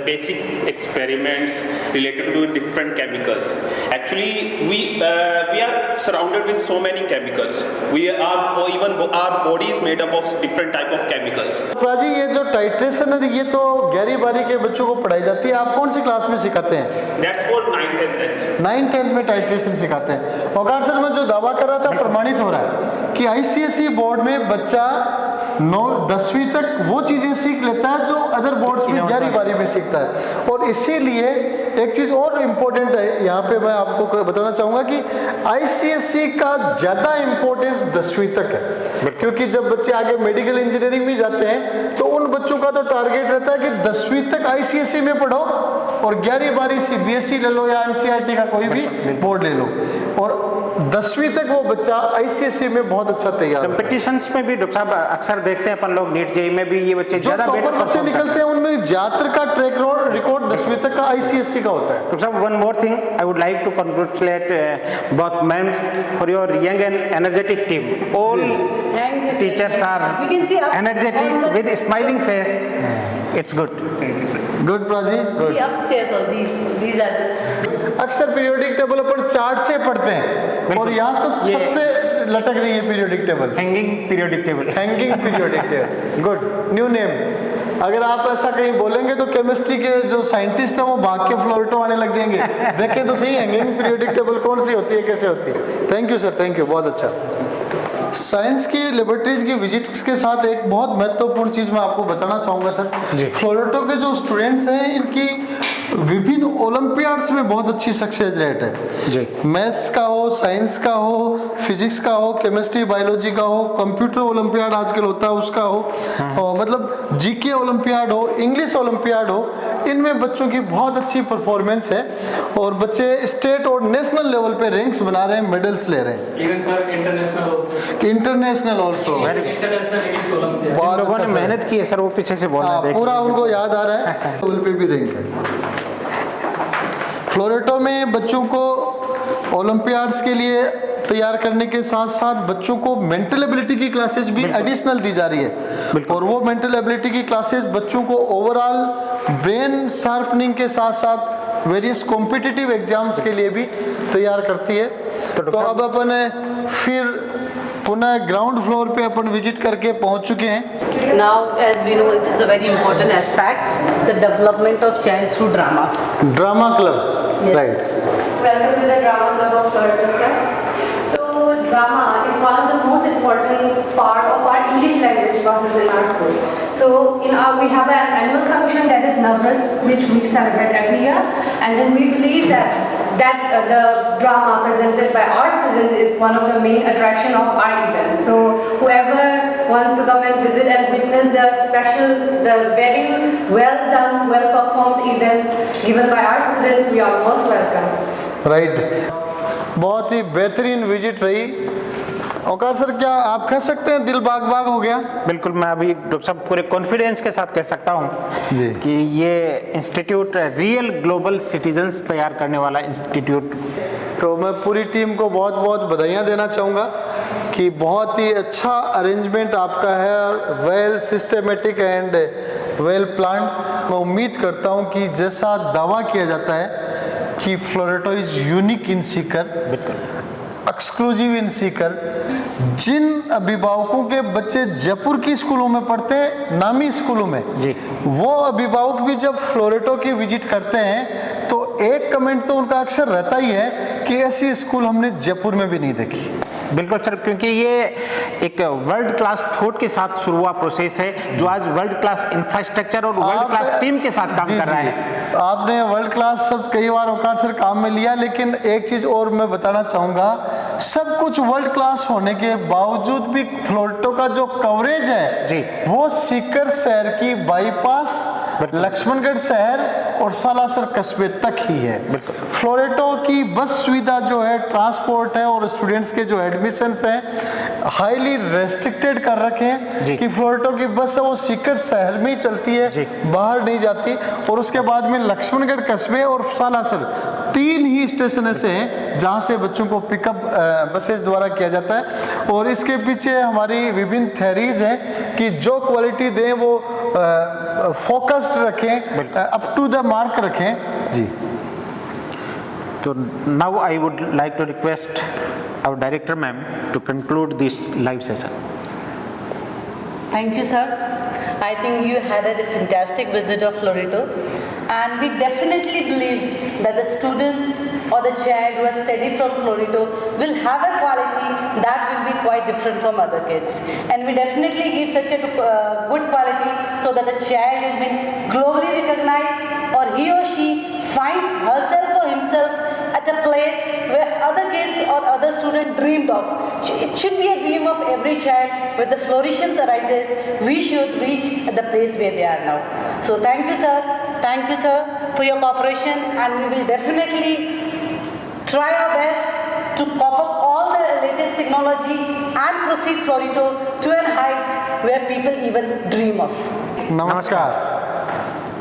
S12: basic experiments related to different chemicals. Actually we are surrounded with so many chemicals. Even our body is made up of different type of chemicals.
S2: प्राजी ये जो titration है ये तो 11वीं 12वीं के बच्चों को पढ़ाई जाती है, आप कौन सी क्लास में सिखाते हैं?
S12: That's for 9th and 10th.
S2: 9th 10th में टाइट्रेशन सिखाते हैं। औकार सर मैं जो दावा कर रहा था प्रमाणित हो रहा है कि आईसीएसई बोर्ड में बच्चा 9-10वीं तक वो चीजें सीख लेता है जो अदर बोर्ड्स में 11वीं 12वीं में सीखता है। और इसीलिए एक चीज और इम्पोर्टेंट है यहाँ पे मैं आपको बताना चाहूंगा कि आईसीएसई का ज्यादा इम्पोर्टेंस 10वीं तक है, क्योंकि जब बच्चे आगे मेडिकल इंजीनियरिंग में जाते हैं तो उन बच्चों का तो टारगेट रहता है कि 10वीं तक आईसीएसई में पढ़ो और 11वीं 12वीं सीबीएसई ले लो या एनसीईआरटी का कोई भी बोर्ड ले लो। और 10वीं तक वो बच्चा ICSE में बहुत अच्छा तैयार होता है।
S1: कंपटीशंस में भी डॉक्टर साहब अक्सर देखते हैं अपन लोग, नीट जेईई में भी ये बच्चे
S2: जो
S1: ज्यादा
S2: टॉपर
S1: बेटर
S2: बच्चे निकलते हैं उनमें ज्यादातर का ट्रैक रिकॉर्ड 10वीं तक का ICSE का होता है।
S1: डॉक्टर साहब, one more thing, I would like to congratulate both ma'ams for your young and energetic team. All teachers are energetic with smiling face. It's good.
S2: Good praji, good.
S5: Upstairs, all these are the.
S2: अक्सर periodic table पर chart से पढ़ते हैं और यहाँ तो छत से लटक रही है periodic table.
S1: Hanging periodic table.
S2: Hanging periodic table, good, new name. अगर आप ऐसा कहीं बोलेंगे तो केमिस्ट्री के जो साइंटिस्ट हैं वो भाग के फ्लोरेटो आने लग जाएंगे। देखें तो सही हैंगिंग पीरियोडिक टेबल कौन सी होती है, कैसे होती है। Thank you sir, thank you, बहुत अच्छा। साइंस की लेबोरेटरीज की विजिट्स के साथ एक बहुत महत्वपूर्ण चीज़ मैं आपको बताना चाहूँगा सर। फ्लोरेटो के जो स्टूडेंट्स हैं इनकी विभिन्न ओलंपियाड्स में बहुत अच्छी सक्सेस रेट है जी। मैथ्स का हो, साइंस का हो, फिजिक्स का हो, केमिस्ट्री बायोलॉजी का हो, कंप्यूटर ओलंपियाड आजकल होता है उसका हो, और मतलब जीके ओलंपियाड हो, इंग्लिश ओलंपियाड हो, इनमें बच्चों की बहुत अच्छी परफॉर्मेंस है और बच्चे स्टेट और नेशनल लेवल पे रैंक्स बना रहे हैं, मेडल्स ले रहे हैं।
S11: इवन सर
S2: इंटरनेशनल ऑल्सो
S1: बहुत लोगों ने मेहनत की है सर, वो पीछे से बोल रहे हैं,
S2: पूरा उनको याद आ रहा है। लेवल पे भी रैंक है। फ्लोरेटो में बच्चों को ओलंपियाड्स के लिए तैयार करने के साथ साथ बच्चों को मेंटल एबिलिटी की क्लासेज भी एडिशनल दी जा रही है और वो मेंटल एबिलिटी की क्लासेज बच्चों को ओवरऑल ब्रेन शार्पनिंग के साथ साथ वेरियस कॉम्पिटिटिव एग्जाम्स के लिए भी तैयार करती है। तो अब अपन फिर पुनः ग्राउंड फ्लोर पे अपन विजिट करके पहुंच चुके हैं।
S5: Now, as we know, it is a very important aspect, the development of child through dramas.
S2: Drama club,
S5: Yes.
S2: right?
S3: Welcome to the Drama Club of Florida, sir. So, drama is one of the most important part of our English language classes in our school. So, we have an annual function that is Navras, which we celebrate every year, and then we believe that the drama presented by our students is one of the main attraction of our event. So, whoever wants to come and visit and witness the very well done, well performed event given by our students, we are most welcome.
S2: Right, बहुत ही बेहतरीन visit रही। औकार sir, क्या आप कह सकते हैं दिल बाग बाग हो गया?
S1: बिल्कुल, मैं अभी डॉक्टर साहब पूरे कॉन्फिडेंस के साथ कह सकता हूँ कि ये इंस्टीट्यूट रियल ग्लोबल सिटीजन्स तैयार करने वाला इंस्टीट्यूट।
S2: तो मैं पूरी टीम को बहुत बहुत बधाइयाँ देना चाहूँगा कि बहुत ही अच्छा अरेंजमेंट आपका है, well systematic and well planned. मैं उम्मीद करता हूँ कि जैसा दावा किया जाता है कि Floreto is unique in Sikar, exclusive in Sikar, जिन अभिभावकों के बच्चे जयपुर की स्कूलों में पढ़ते हैं, नामी स्कूलों में जी, वो अभिभावक भी जब फ्लोरेटो की विजिट करते हैं तो एक कमेंट तो उनका अक्सर रहता ही है कि ऐसी स्कूल हमने जयपुर में भी नहीं देखी।
S1: बिल्कुल सर, क्योंकि ये एक वर्ल्ड क्लास थॉट के साथ शुरू हुआ प्रोसेस है जो आज वर्ल्ड क्लास इंफ्रास्ट्रक्चर और वर्ल्ड क्लास टीम के साथ काम कर रहा है।
S2: आपने वर्ल्ड क्लास शब्द कई बार औकार सर काम में लिया, लेकिन एक चीज और मैं बताना चाहूँगा, सब कुछ वर्ल्ड क्लास होने के बावजूद भी फ्लोरेटो का जो कवरेज है जी, वो सीकर शहर की बाईपास, लक्ष्मणगढ़ शहर और सालासर कस्बे तक ही है। फ्लोरेटो की बस सुविधा जो है, ट्रांसपोर्ट है और स्टूडेंट्स के जो एडमिशंस हैं हाईली रेस्ट्रिक्टेड कर रखे हैं कि फ्लोरेटो की बस है वो सीकर शहर में ही चलती है, बाहर नहीं जाती। और उसके बाद में लक्ष्मणगढ़ कस्बे और सालासर 3 ही स्टेशन ऐसे हैं जहाँ से बच्चों को पिकअप बसेस द्वारा किया जाता है। और इसके पीछे हमारी विभिन्न थ्योरीज हैं कि जो क्वालिटी दें वो फोकस्ड रखें, अप टू द मार्क रखें जी।
S1: तो now I would like to request our director ma'am to conclude this live session.
S5: Thank you, sir. I think you had a fantastic visit of Florito, and we definitely believe that the students or the child who has studied from Florito will have a quality that will be quite different from other kids, and we definitely give such a good quality so that the child is being globally recognized or he or she finds herself or himself at a place where other kids or other students dreamed of. It should be a dream of every child. Where the flourishes arises, we should reach the place where they are now. So thank you, sir. Thank you, sir, for your cooperation, and we will definitely try our best to cope up all latest technology and proceed Florito to an heights where people even dream of.
S2: नमस्कार।